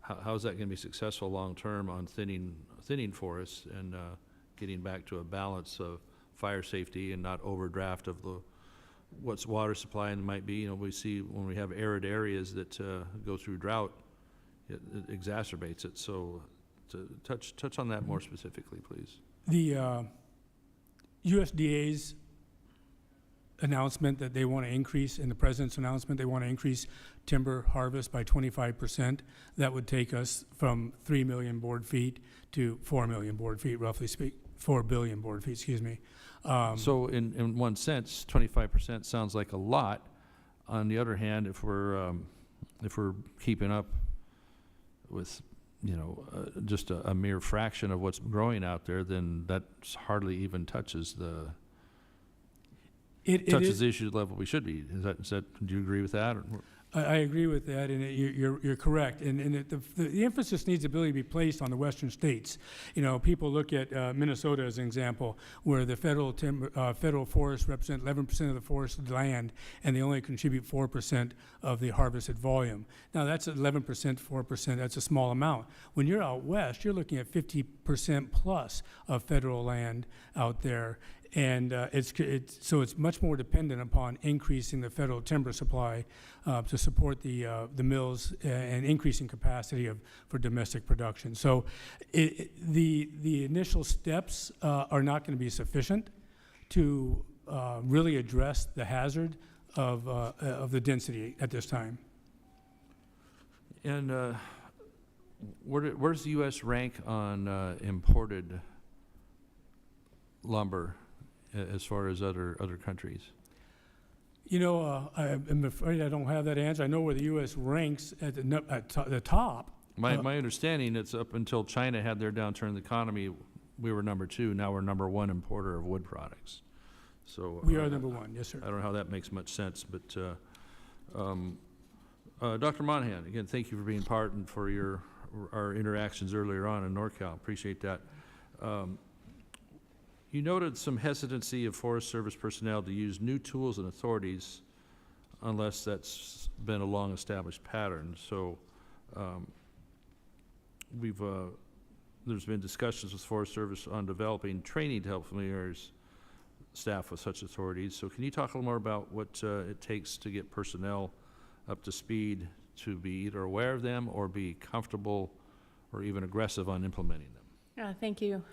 how is that going to be successful long term on thinning forests and getting back to a balance of fire safety and not overdraft of what's water supply and might be? You know, we see when we have arid areas that go through drought, it exacerbates it. So to touch on that more specifically, please. The USDA's announcement that they want to increase, in the president's announcement, they want to increase timber harvest by 25%. That would take us from 3 million board feet to 4 million board feet, roughly speak, 4 billion board feet, excuse me. So in one sense, 25% sounds like a lot. On the other hand, if we're keeping up with, you know, just a mere fraction of what's growing out there, then that hardly even touches the issue level we should be. Is that? Do you agree with that? Or? I agree with that, and you're correct. And the emphasis needs to really be placed on the western states. You know, people look at Minnesota as an example, where the federal forests represent 11% of the forest land, and they only contribute 4% of the harvested volume. Now, that's 11%, 4%. That's a small amount. When you're out west, you're looking at 50% plus of federal land out there. And so it's much more dependent upon increasing the federal timber supply to support the mills and increasing capacity for domestic production. So the initial steps are not going to be sufficient to really address the hazard of the density at this time. And Where's the U.S. rank on imported lumber as far as other countries? You know, I'm afraid I don't have that answer. I know where the U.S. ranks at the top. My understanding, it's up until China had their downturn in the economy, we were number 2. Now we're number 1 importer of wood products. So We are number 1, yes, sir. I don't know how that makes much sense, but Dr. Monahan, again, thank you for being part and for our interactions earlier on in NorCal. Appreciate that. You noted some hesitancy of Forest Service personnel to use new tools and authorities unless that's been a long-established pattern. So there's been discussions with Forest Service on developing training to help familiarize staff with such authorities. So can you talk a little more about what it takes to get personnel up to speed to be either aware of them or be comfortable or even aggressive on implementing them? Thank you,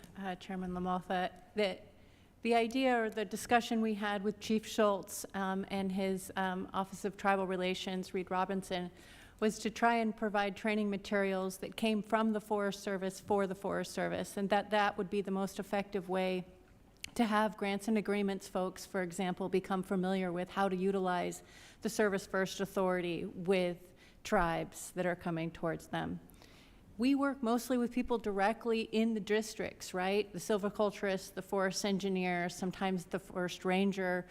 Chairman LaMalfa. The idea or the discussion we had with Chief Schultz and his Office of Tribal Relations, Reed Robinson, was to try and provide training materials that came from the Forest Service for the Forest Service, and that would be the most effective way to have grants and agreements folks, for example, become familiar with how to utilize the Service First Authority with tribes that are coming towards them. We work mostly with people directly in the districts, right? The silviculturist, the forest engineer, sometimes the forest ranger,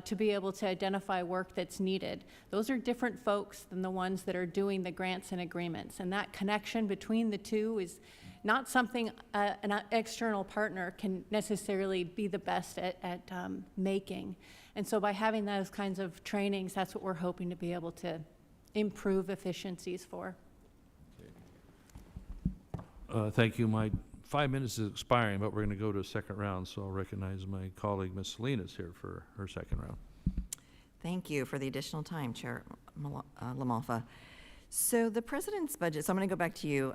to be able to identify work that's needed. Those are different folks than the ones that are doing the grants and agreements. And that connection between the two is not something an external partner can necessarily be the best at making. And so by having those kinds of trainings, that's what we're hoping to be able to improve efficiencies for. Thank you. My 5 minutes is expiring, but we're going to go to a second round, so I'll recognize my colleague, Ms. Salinas, here for her second round. Thank you for the additional time, Chair LaMalfa. So the President's budget, so I'm going to go back to you,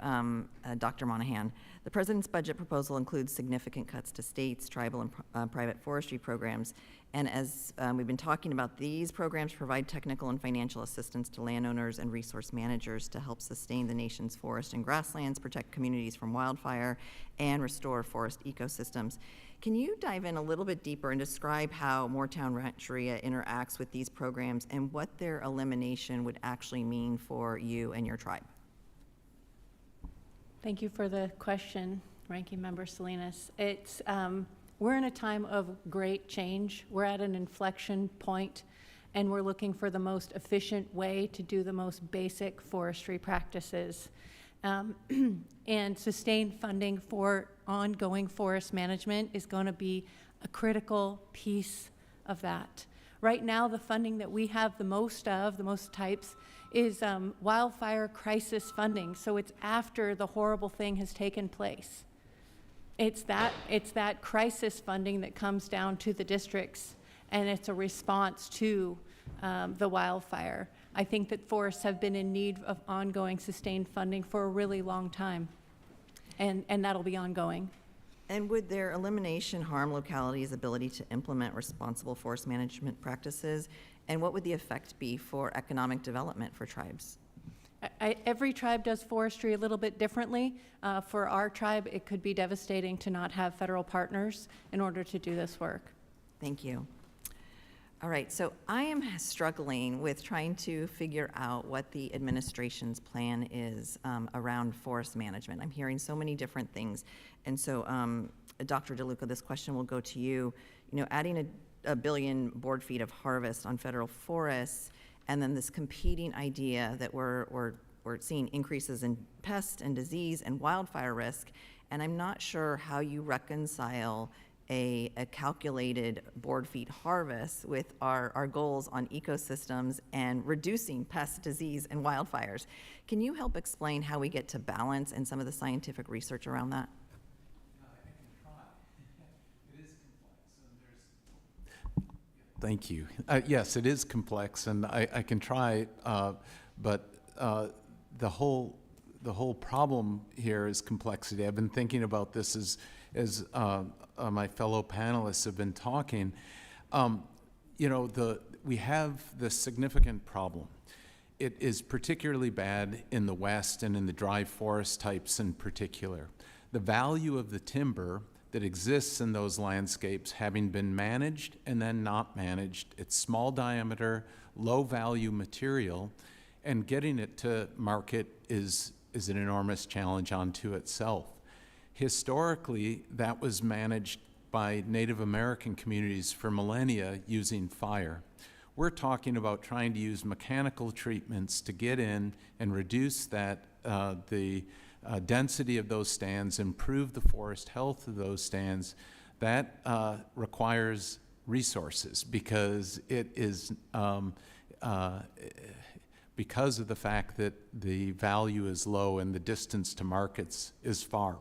Dr. Monahan. The President's budget proposal includes significant cuts to states, tribal, and private forestry programs. And as we've been talking about, these programs provide technical and financial assistance to landowners and resource managers to help sustain the nation's forest and grasslands, protect communities from wildfire, and restore forest ecosystems. Can you dive in a little bit deeper and describe how Moortown Rancheria interacts with these programs and what their elimination would actually mean for you and your tribe? Thank you for the question, Ranking Member Salinas. We're in a time of great change. We're at an inflection point, and we're looking for the most efficient way to do the most basic forestry practices. And sustained funding for ongoing forest management is going to be a critical piece of that. Right now, the funding that we have the most types, is wildfire crisis funding. So it's after the horrible thing has taken place. It's that crisis funding that comes down to the districts, and it's a response to the wildfire. I think that forests have been in need of ongoing sustained funding for a really long time, and that'll be ongoing. And would their elimination harm localities' ability to implement responsible forest management practices? And what would the effect be for economic development for tribes? Every tribe does forestry a little bit differently. For our tribe, it could be devastating to not have federal partners in order to do this work. Thank you. All right, so I am struggling with trying to figure out what the administration's plan is around forest management. I'm hearing so many different things. And so, Dr. DeLuca, this question will go to you. You know, adding a billion board feet of harvest on federal forests, and then this competing idea that we're seeing increases in pest and disease and wildfire risk, and I'm not sure how you reconcile a calculated board feet harvest with our goals on ecosystems and reducing pest, disease, and wildfires. Can you help explain how we get to balance and some of the scientific research around that? Thank you. Yes, it is complex, and I can try, but the whole problem here is complexity. I've been thinking about this as my fellow panelists have been talking. You know, we have this significant problem, It is particularly bad in the west and in the dry forest types in particular. The value of the timber that exists in those landscapes, having been managed and then not managed, it's small diameter, low value material, and getting it to market is an enormous challenge unto itself. Historically, that was managed by Native American communities for millennia using fire. We're talking about trying to use mechanical treatments to get in and reduce that, the density of those stands, improve the forest health of those stands. That requires resources because it is because of the fact that the value is low and the distance to markets is far.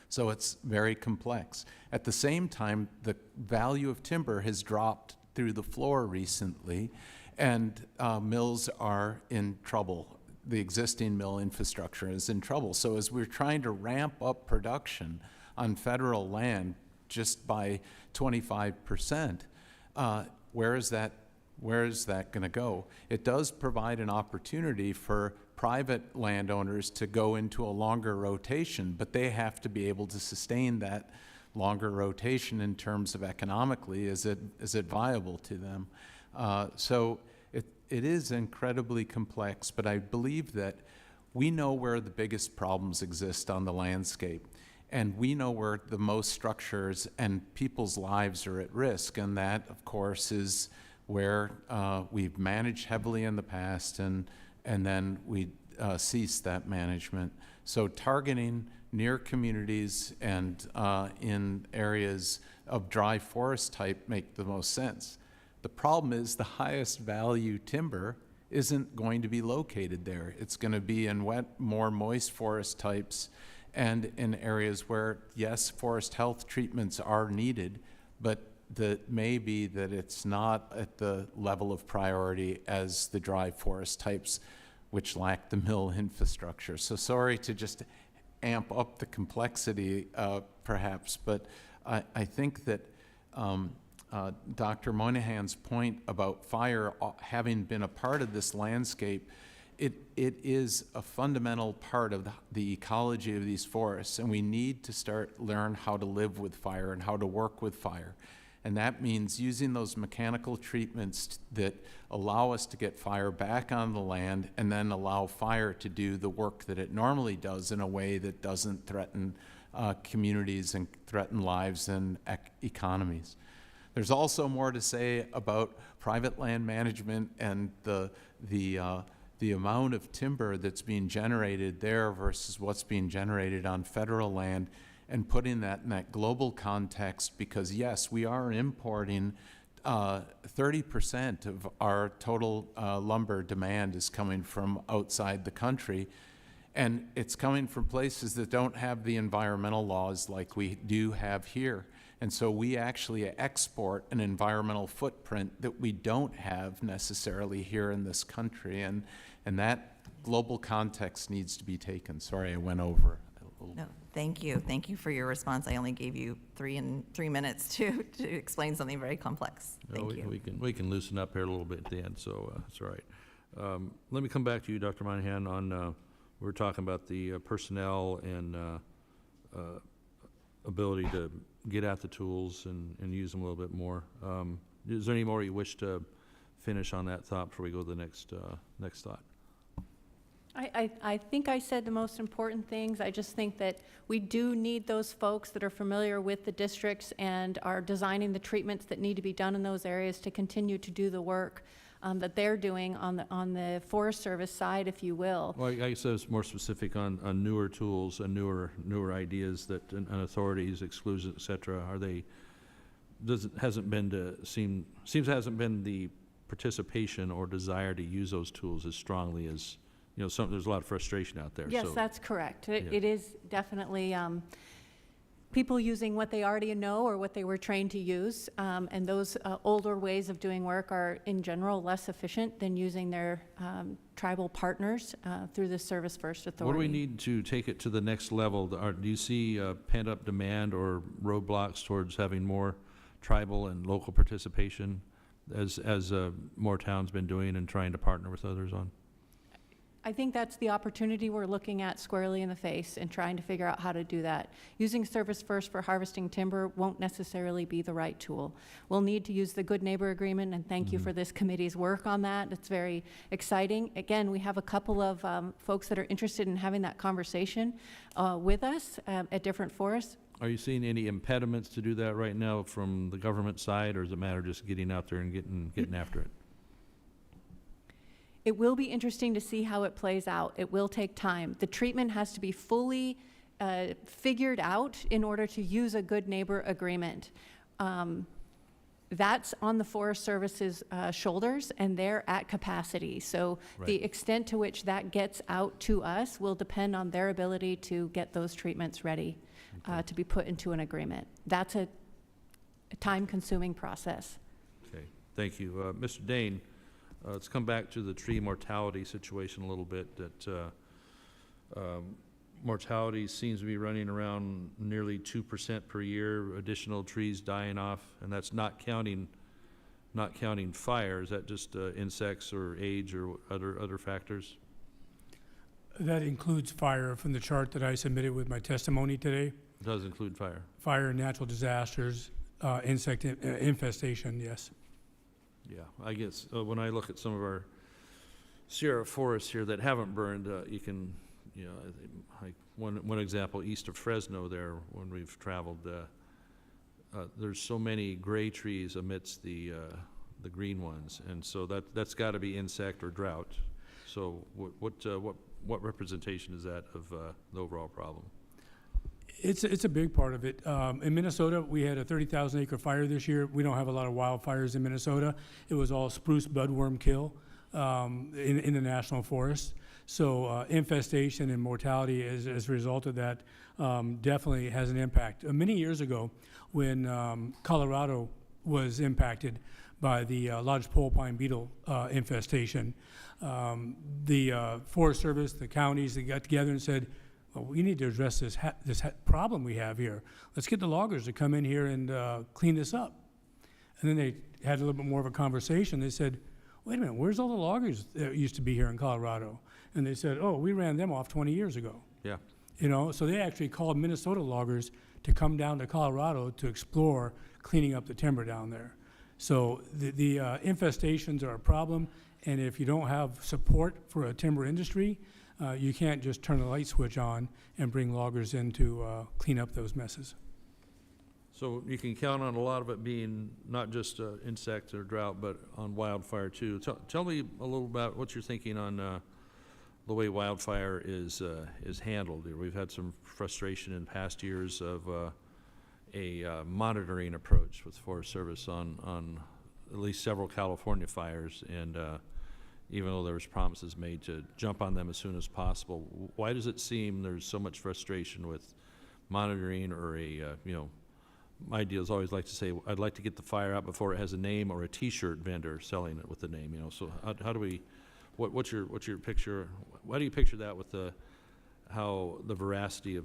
So it's very complex. At the same time, the value of timber has dropped through the floor recently, and mills are in trouble. The existing mill infrastructure is in trouble. So as we're trying to ramp up production on federal land just by 25%, where is that going to go? It does provide an opportunity for private landowners to go into a longer rotation, but they have to be able to sustain that longer rotation in terms of economically, is it viable to them? So it is incredibly complex, but I believe that we know where the biggest problems exist on the landscape, and we know where the most structures and people's lives are at risk, and that, of course, is where we've managed heavily in the past, and then we ceased that management. So targeting near communities and in areas of dry forest type make the most sense. The problem is the highest value timber isn't going to be located there. It's going to be in wet, more moist forest types and in areas where, yes, forest health treatments are needed, but that may be that it's not at the level of priority as the dry forest types, which lack the mill infrastructure. So sorry to just amp up the complexity, perhaps, but I think that Dr. Moynihan's point about fire having been a part of this landscape, it is a fundamental part of the ecology of these forests, and we need to learn how to live with fire and how to work with fire. And that means using those mechanical treatments that allow us to get fire back on the land and then allow fire to do the work that it normally does in a way that doesn't threaten communities and threaten lives and economies. There's also more to say about private land management and the amount of timber that's being generated there versus what's being generated on federal land, and putting that in that global context, because yes, we are importing 30% of our total lumber demand is coming from outside the country, and it's coming from places that don't have the environmental laws like we do have here. And so we actually export an environmental footprint that we don't have necessarily here in this country, and that global context needs to be taken. Sorry, I went over a little. No, thank you. Thank you for your response. I only gave you 3 minutes to explain something very complex. Thank you. We can loosen up here a little bit at the end, so that's all right. Let me come back to you, Dr. Moynihan, on we were talking about the personnel and ability to get at the tools and use them a little bit more. Is there any more you wish to finish on that thought before we go to the next thought? I think I said the most important things. I just think that we do need those folks that are familiar with the districts and are designing the treatments that need to be done in those areas to continue to do the work that they're doing on the Forest Service side, if you will. Well, I guess I was more specific on newer tools and newer ideas that and authorities, exclusions, et cetera. Hasn't been the participation or desire to use those tools as strongly as, there's a lot of frustration out there. Yes, so, that's correct. It yeah. is definitely people using what they already know or what they were trained to use, and those older ways of doing work are in general less efficient than using their tribal partners through the Service First Authority. What do we need to take it to the next level? Do you see pent-up demand or roadblocks towards having more tribal and local participation as more towns been doing and trying to partner with others on? I think that's the opportunity we're looking at squarely in the face and trying to figure out how to do that. Using Service First for harvesting timber won't necessarily be the right tool. We'll need to use the Good Neighbor Agreement, and thank you for this committee's work on that. It's very exciting. Again, we have a couple of folks that are interested in having that conversation with us at different forests. Are you seeing any impediments to do that right now from the government side, or is it a matter of just getting out there and getting after it? It will be interesting to see how it plays out. It will take time. The treatment has to be fully figured out in order to use a Good Neighbor Agreement. That's on the Forest Service's shoulders, and they're at capacity. So the extent to which that gets out to us will depend on their ability to get those treatments ready to be put into an agreement. That's a time-consuming process. Okay, thank you. Mr. Dane, let's come back to the tree mortality situation a little bit. That mortality seems to be running around nearly 2% per year, additional trees dying off, and that's not counting fire. Is that just insects or age or other factors? That includes fire from the chart that I submitted with my testimony today. It does include fire. Fire, natural disasters, insect infestation, yes. Yeah, I guess when I look at some of our Sierra forests here that haven't burned, you can, like one example east of Fresno there, when we've traveled, there's so many gray trees amidst the green ones, and so that's got to be insect or drought. So what representation is that of the overall problem? It's a big part of it. In Minnesota, we had a 30,000 acre fire this year. We don't have a lot of wildfires in Minnesota. It was all spruce budworm kill in the national forest. So infestation and mortality as a result of that definitely has an impact. Many years ago, when Colorado was impacted by the lodgepole pine beetle infestation, the Forest Service, the counties, they got together and said, well, we need to address this problem we have here. Let's get the loggers to come in here and clean this up. And then they had a little bit more of a conversation. They said, wait a minute, where's all the loggers that used to be here in Colorado? And they said, oh, we ran them off 20 years ago. Yeah. So they actually called Minnesota loggers to come down to Colorado to explore cleaning up the timber down there. So the infestations are a problem, and if you don't have support for a timber industry, you can't just turn a light switch on and bring loggers in to clean up those messes. So you can count on a lot of it being not just insect or drought, but on wildfire too. Tell me a little about what you're thinking on the way wildfire is handled. We've had some frustration in past years of a monitoring approach with Forest Service on at least several California fires, and even though there was promises made to jump on them as soon as possible, why does it seem there's so much frustration with monitoring, or my deal is always like to say, I'd like to get the fire out before it has a name, or a T-shirt vendor selling it with the name, so how do we, what's your picture, why do you picture that with how the veracity of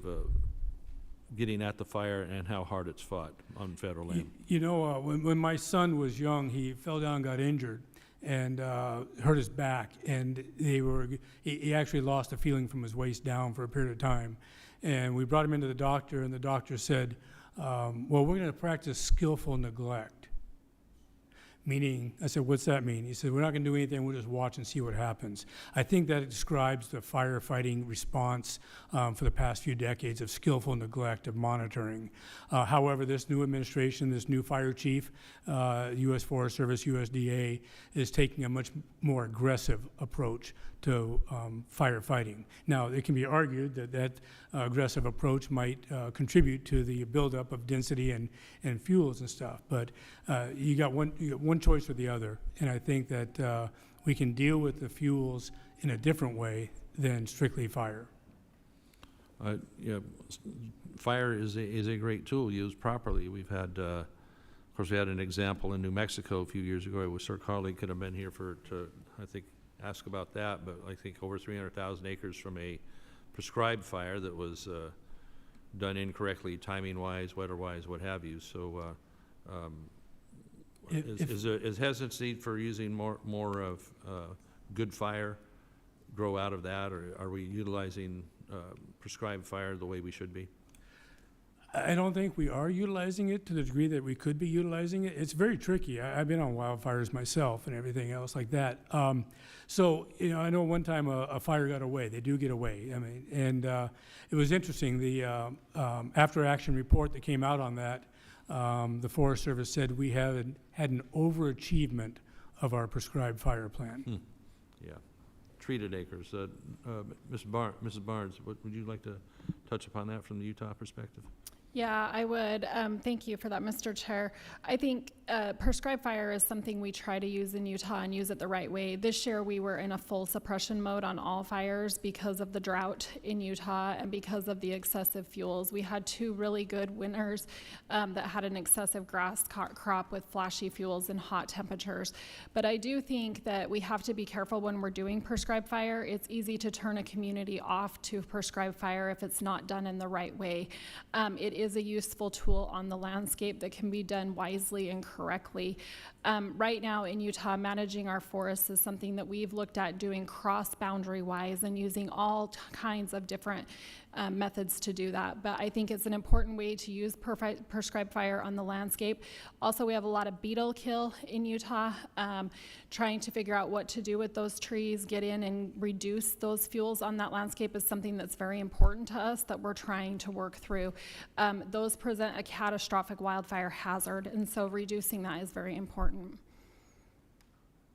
getting at the fire and how hard it's fought on federal land? When my son was young, he fell down and got injured and hurt his back, and he actually lost the feeling from his waist down for a period of time. And we brought him into the doctor, and the doctor said, well, we're going to practice skillful neglect. Meaning, I said, what's that mean? He said, we're not going to do anything, we'll just watch and see what happens. I think that describes the firefighting response for the past few decades of skillful neglect of monitoring. However, this new administration, this new fire chief, U.S. Forest Service, USDA, is taking a much more aggressive approach to firefighting. Now, it can be argued that aggressive approach might contribute to the buildup of density and fuels and stuff, but you got one choice or the other, and I think that we can deal with the fuels in a different way than strictly fire. Fire is a great tool used properly. We've had, of course, we had an example in New Mexico a few years ago. It was Sir Carly could have been here to I think, ask about that, but I think over 300,000 acres from a prescribed fire that was done incorrectly, timing-wise, weather-wise, what have you. So Is hesitancy for using more of good fire grow out of that, or are we utilizing prescribed fire the way we should be? I don't think we are utilizing it to the degree that we could be utilizing it. It's very tricky. I've been on wildfires myself and everything else like that. So, I know one time a fire got away. They do get away. I mean, and it was interesting. The after-action report that came out on that, the Forest Service said we had an overachievement of our prescribed fire plan. Yeah. Treated acres. Mrs. Barnes, would you like to touch upon that from the Utah perspective? Yeah, I would. Thank you for that, Mr. Chair. I think prescribed fire is something we try to use in Utah and use it the right way. This year we were in a full suppression mode on all fires because of the drought in Utah and because of the excessive fuels. We had 2 really good winters that had an excessive grass crop with flashy fuels and hot temperatures. But I do think that we have to be careful when we're doing prescribed fire. It's easy to turn a community off to prescribed fire if it's not done in the right way. It is a useful tool on the landscape that can be done wisely and correctly. Right now in Utah, managing our forests is something that we've looked at doing cross-boundary wise and using all kinds of different methods to do that. But I think it's an important way to use prescribed fire on the landscape. Also, we have a lot of beetle kill in Utah. Trying to figure out what to do with those trees, get in and reduce those fuels on that landscape is something that's very important to us that we're trying to work through. Those present a catastrophic wildfire hazard, and so reducing that is very important.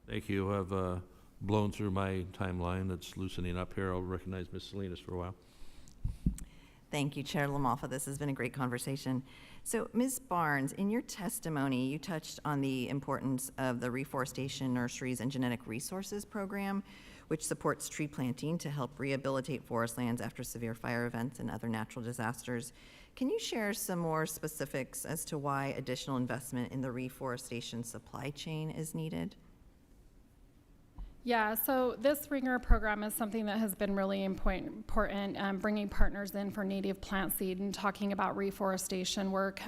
Thank you. I've blown through my timeline. That's loosening up here. I'll recognize Ms. Salinas for a while. Thank you, Chair LaMalfa. This has been a great conversation. So, Ms. Barnes, in your testimony, you touched on the importance of the Reforestation Nurseries and Genetic Resources Program, which supports tree planting to help rehabilitate forest lands after severe fire events and other natural disasters. Can you share some more specifics as to why additional investment in the reforestation supply chain is needed? Yeah, so this Ringer program is something that has been really important, bringing partners in for native plant seed and talking about reforestation work,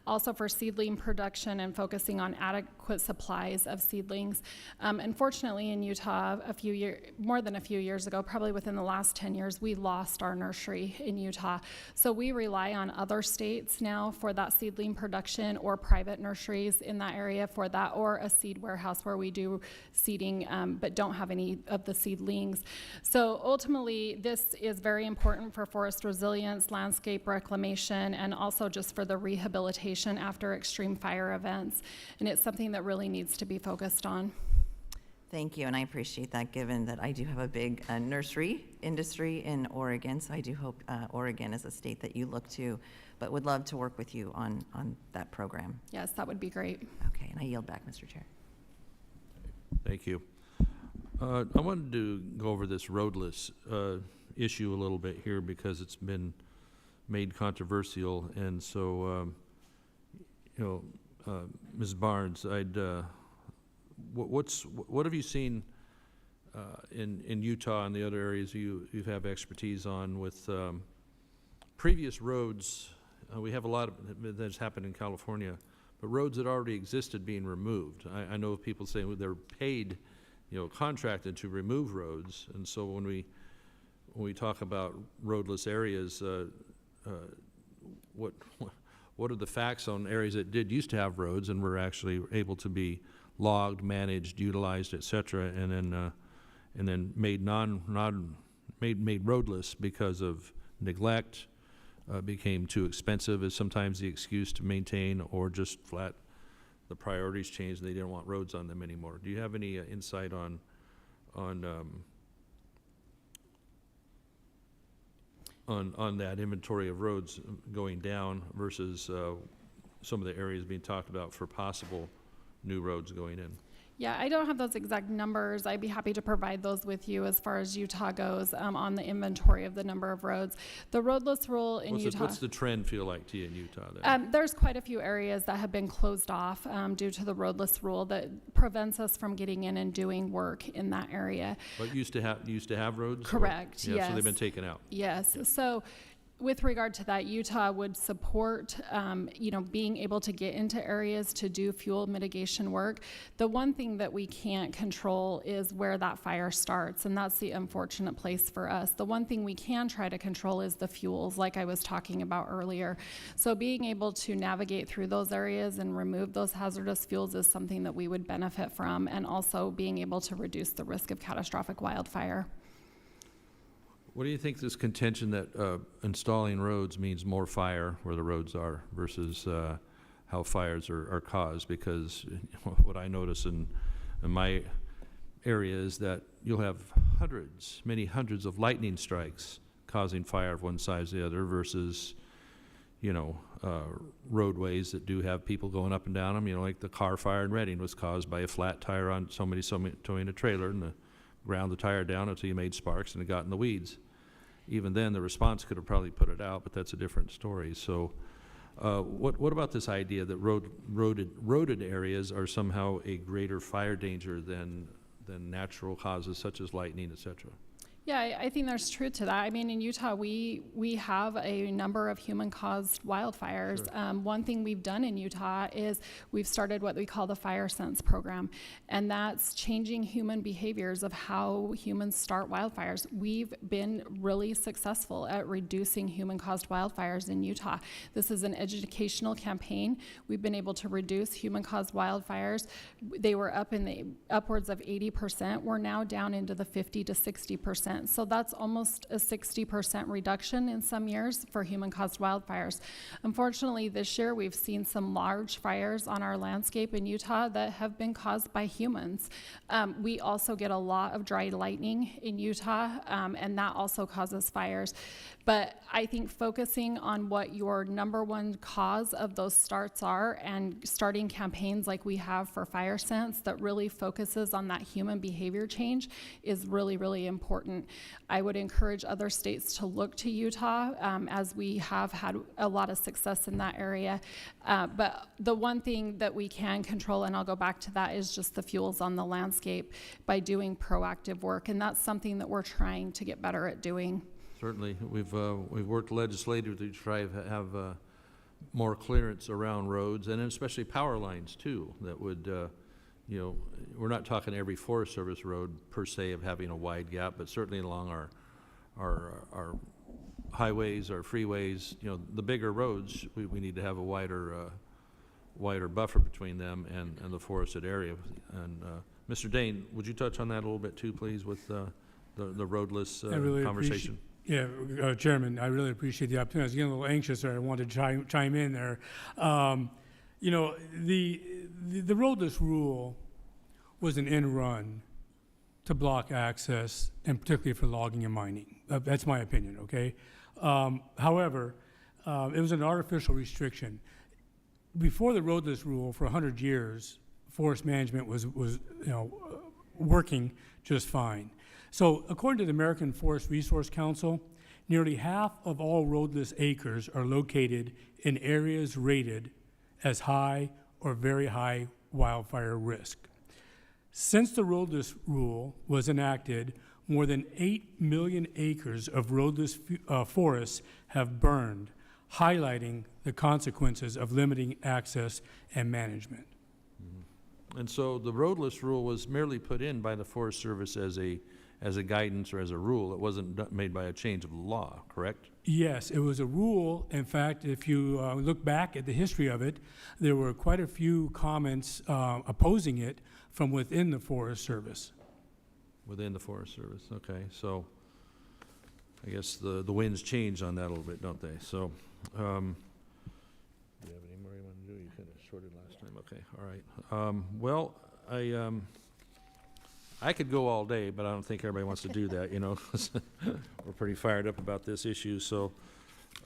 also for seedling production and focusing on adequate supplies of seedlings. Unfortunately, in Utah, more than a few years ago, probably within the last 10 years, we lost our nursery in Utah. So we rely on other states now for that seedling production, or private nurseries in that area for that, or a seed warehouse where we do seeding, but don't have any of the seedlings. So ultimately, this is very important for forest resilience, landscape reclamation, and also just for the rehabilitation after extreme fire events. And it's something that really needs to be focused on. Thank you, and I appreciate that, given that I do have a big nursery industry in Oregon, so I do hope Oregon is a state that you look to, but would love to work with you on that program. Yes, that would be great. Okay, and I yield back, Mr. Chair. Thank you. I wanted to go over this roadless issue a little bit here because it's been made controversial, and so, Ms. Barnes, what have you seen in Utah and the other areas you have expertise on with previous roads? We have a lot of that's happened in California, but roads that already existed being removed. I know people saying they're paid, contracted to remove roads, and so when we talk about roadless areas, what are the facts on areas that used to have roads and were actually able to be logged, managed, utilized, et cetera, and then made made roadless because of neglect, became too expensive is sometimes the excuse to maintain, or just flat the priorities changed and they didn't want roads on them anymore. Do you have any insight on that inventory of roads going down versus some of the areas being talked about for possible new roads going in? Yeah, I don't have those exact numbers. I'd be happy to provide those with you as far as Utah goes on the inventory of the number of roads. The roadless rule in Utah. What's the trend feel like to you in Utah then? There's quite a few areas that have been closed off due to the roadless rule that prevents us from getting in and doing work in that area. But used to have roads? Correct, Or, yes. So they've been taken out? Yes. So with regard to that, Utah would support, being able to get into areas to do fuel mitigation work. The one thing that we can't control is where that fire starts, and that's the unfortunate place for us. The one thing we can try to control is the fuels, like I was talking about earlier. So being able to navigate through those areas and remove those hazardous fuels is something that we would benefit from, and also being able to reduce the risk of catastrophic wildfire. What do you think this contention that installing roads means more fire where the roads are versus how fires are caused? Because what I notice in my area is that you'll have many hundreds of lightning strikes causing fire of one size or the other versus, roadways that do have people going up and down them. Like the car fire in Reading was caused by a flat tire on somebody towing a trailer and ground the tire down until you made sparks and it got in the weeds. Even then, the response could have probably put it out, but that's a different story. So what about this idea that roaded areas are somehow a greater fire danger than natural causes such as lightning, et cetera? Yeah, I think there's truth to that. I mean, in Utah, we have a number of human-caused wildfires. Sure. One thing we've done in Utah is we've started what we call the Fire Sense program, and that's changing human behaviors of how humans start wildfires. We've been really successful at reducing human-caused wildfires in Utah. This is an educational campaign. We've been able to reduce human-caused wildfires. They were up in the upwards of 80%. We're now down into the 50 to 60%. So that's almost a 60% reduction in some years for human-caused wildfires. Unfortunately, this year we've seen some large fires on our landscape in Utah that have been caused by humans. We also get a lot of dry lightning in Utah, and that also causes fires. But I think focusing on what your number one cause of those starts are and starting campaigns like we have for Fire Sense that really focuses on that human behavior change is really, really important. I would encourage other states to look to Utah as we have had a lot of success in that area. But the one thing that we can control, and I'll go back to that, is just the fuels on the landscape by doing proactive work. And that's something that we're trying to get better at doing. Certainly. We've worked legislatively to try to have more clearance around roads and especially power lines too that would, we're not talking every Forest Service road per se of having a wide gap, but certainly along our highways, our freeways, the bigger roads, we need to have a wider buffer between them and the forested area. And Mr. Dane, would you touch on that a little bit too, please, with the roadless conversation? Yeah, Chairman, I really appreciate the opportunity. I was getting a little anxious there. I wanted to chime in there. The roadless rule was an end run to block access, and particularly for logging and mining. That's my opinion, okay? However, it was an artificial restriction. Before the roadless rule, for 100 years, forest management was working just fine. So according to the American Forest Resource Council, nearly half of all roadless acres are located in areas rated as high or very high wildfire risk. Since the roadless rule was enacted, more than 8 million acres of roadless forests have burned, highlighting the consequences of limiting access and management. Mm-hmm. And so the roadless rule was merely put in by the Forest Service as a guidance or as a rule. It wasn't made by a change of the law, correct? Yes, it was a rule. In fact, if you look back at the history of it, there were quite a few comments opposing it from within the Forest Service. Within the Forest Service, okay. So I guess the winds change on that a little bit, don't they? So do you have any more you want to do? You kind of sorted last time. Okay, all right. Well, I could go all day, but I don't think everybody wants to do that, We're pretty fired up about this issue. So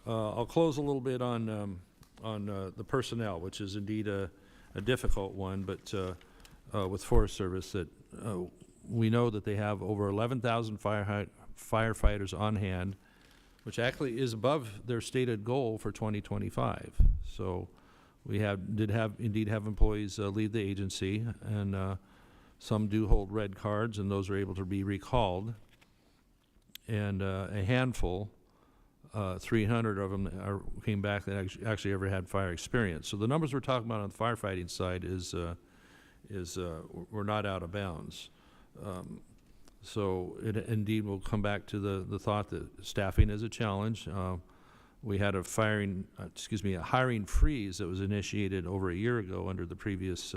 I'll close a little bit on the personnel, which is indeed a difficult one, but with Forest Service, that we know that they have over 11,000 firefighters on hand, which actually is above their stated goal for 2025. So we indeed have employees leave the agency, and some do hold red cards, and those are able to be recalled. And a handful 300 of them came back that actually ever had fire experience. So the numbers we're talking about on the firefighting side we're not out of bounds. So it indeed will come back to the thought that staffing is a challenge. We had a hiring freeze that was initiated over a year ago under the previous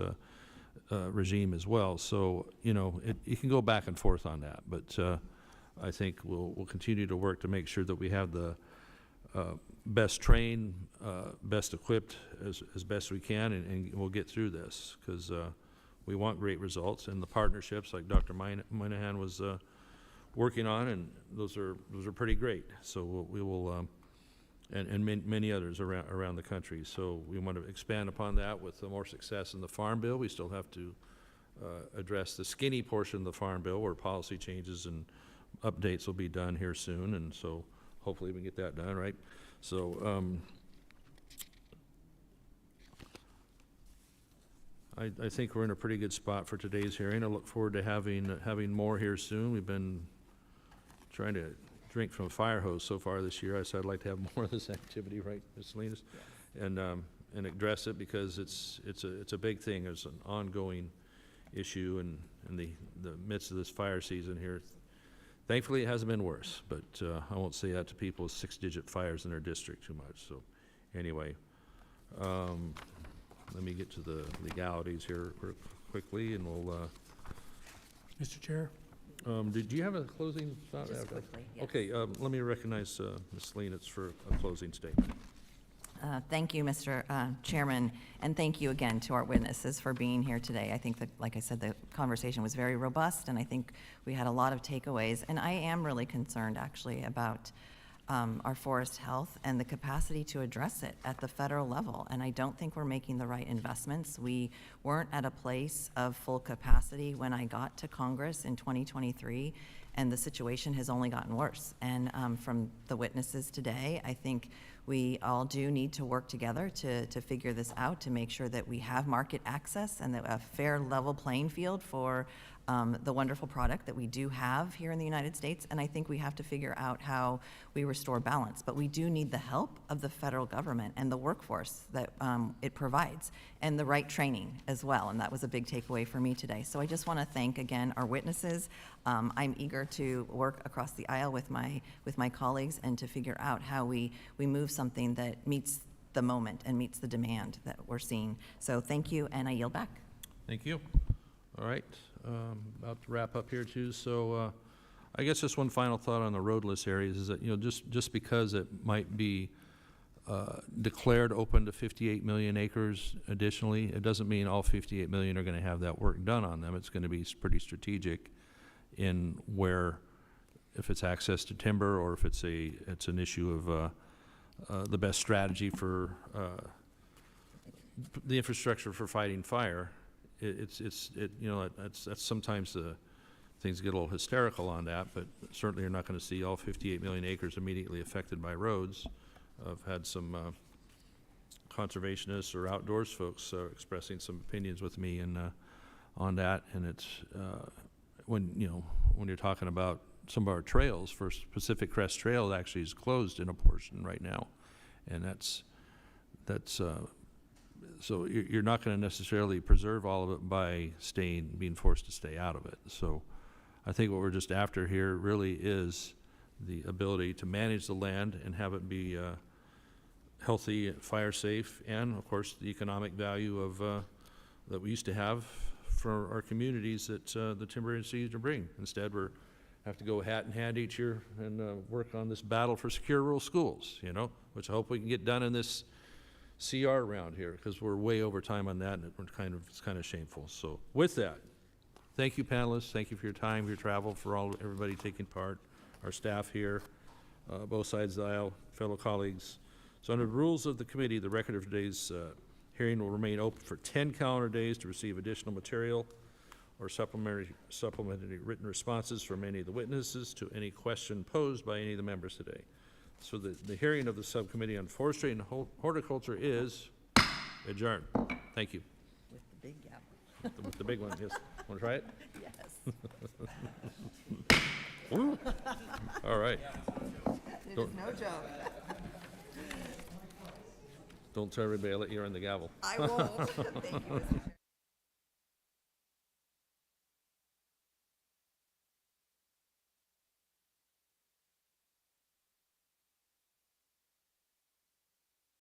regime as well. So, you know, it can go back and forth on that, but I think we'll continue to work to make sure that we have the best trained, best equipped as best we can, and we'll get through this, because we want great results, and the partnerships like Dr. Moynihan was working on, and those are pretty great. So we will, and many others around the country. So we want to expand upon that with more success in the Farm Bill. We still have to address the skinny portion of the Farm Bill, where policy changes and updates will be done here soon, and so hopefully we can get that done, right? So I think we're in a pretty good spot for today's hearing. I look forward to having more here soon. We've been trying to drink from a fire hose so far this year. So I'd like to have more of this activity, right, Ms. Salinas? Yes. And address it, because it's a big thing. It's an ongoing issue in the midst of this fire season here. Thankfully, it hasn't been worse, but I won't say that to people with 6-digit fires in their district too much. So anyway, let me get to the legalities here quickly, and we'll... Mr. Chair? Did you have a closing thought? Just quickly, yes. Okay, let me recognize Ms. Salinas for a closing statement. Thank you, Mr. Chairman, and thank you again to our witnesses for being here today. I think that, like I said, the conversation was very robust, and I think we had a lot of takeaways. And I am really concerned, actually, about our forest health and the capacity to address it at the federal level. And I don't think we're making the right investments. We weren't at a place of full capacity when I got to Congress in 2023, and the situation has only gotten worse. And from the witnesses today, I think we all do need to work together to figure this out, to make sure that we have market access and that a fair level playing field for the wonderful product that we do have here in the United States. And I think we have to figure out how we restore balance. But we do need the help of the federal government and the workforce that it provides, and the right training as well. And that was a big takeaway for me today. So I just want to thank again our witnesses. I'm eager to work across the aisle with my colleagues and to figure out how we move something that meets the moment and meets the demand that we're seeing. So thank you, and I yield back. Thank you. All right, about to wrap up here too. So I guess just one final thought on the roadless areas is that, you know, just because it might be declared open to 58 million acres additionally, it doesn't mean all 58 million are going to have that work done on them. It's going to be pretty strategic in where, if it's access to timber, or if it's an issue of the best strategy for the infrastructure for fighting fire. That's sometimes things get a little hysterical on that, but certainly you're not going to see all 58 million acres immediately affected by roads. I've had some conservationists or outdoors folks expressing some opinions with me on that, and it's when you're talking about some of our trails. First, Pacific Crest Trail actually is closed in a portion right now, and that's so you're not going to necessarily preserve all of it by being forced to stay out of it. So I think what we're just after here really is the ability to manage the land and have it be healthy, fire safe, and of course the economic value of that we used to have for our communities that the timber industry used to bring. Instead, we have to go hat in hand each year and work on this battle for secure rural schools, which I hope we can get done in this CR around here, because we're way over time on that, and it's kind of shameful. So with that, thank you, panelists. Thank you for your time, your travel, for everybody taking part, our staff here, both sides of the aisle, fellow colleagues. So under the rules of the committee, the record of today's hearing will remain open for 10 calendar days to receive additional material or supplementary written responses from any of the witnesses to any question posed by any of the members today. So the hearing of the Subcommittee on Forestry and Horticulture is adjourned. Thank you. With the big gap. With the big one, yes. Want to try it? Yes. All right. It is Don't- no joke. Don't tell everybody I let you on the gavel. I won't. Thank you, Mr. Chairman.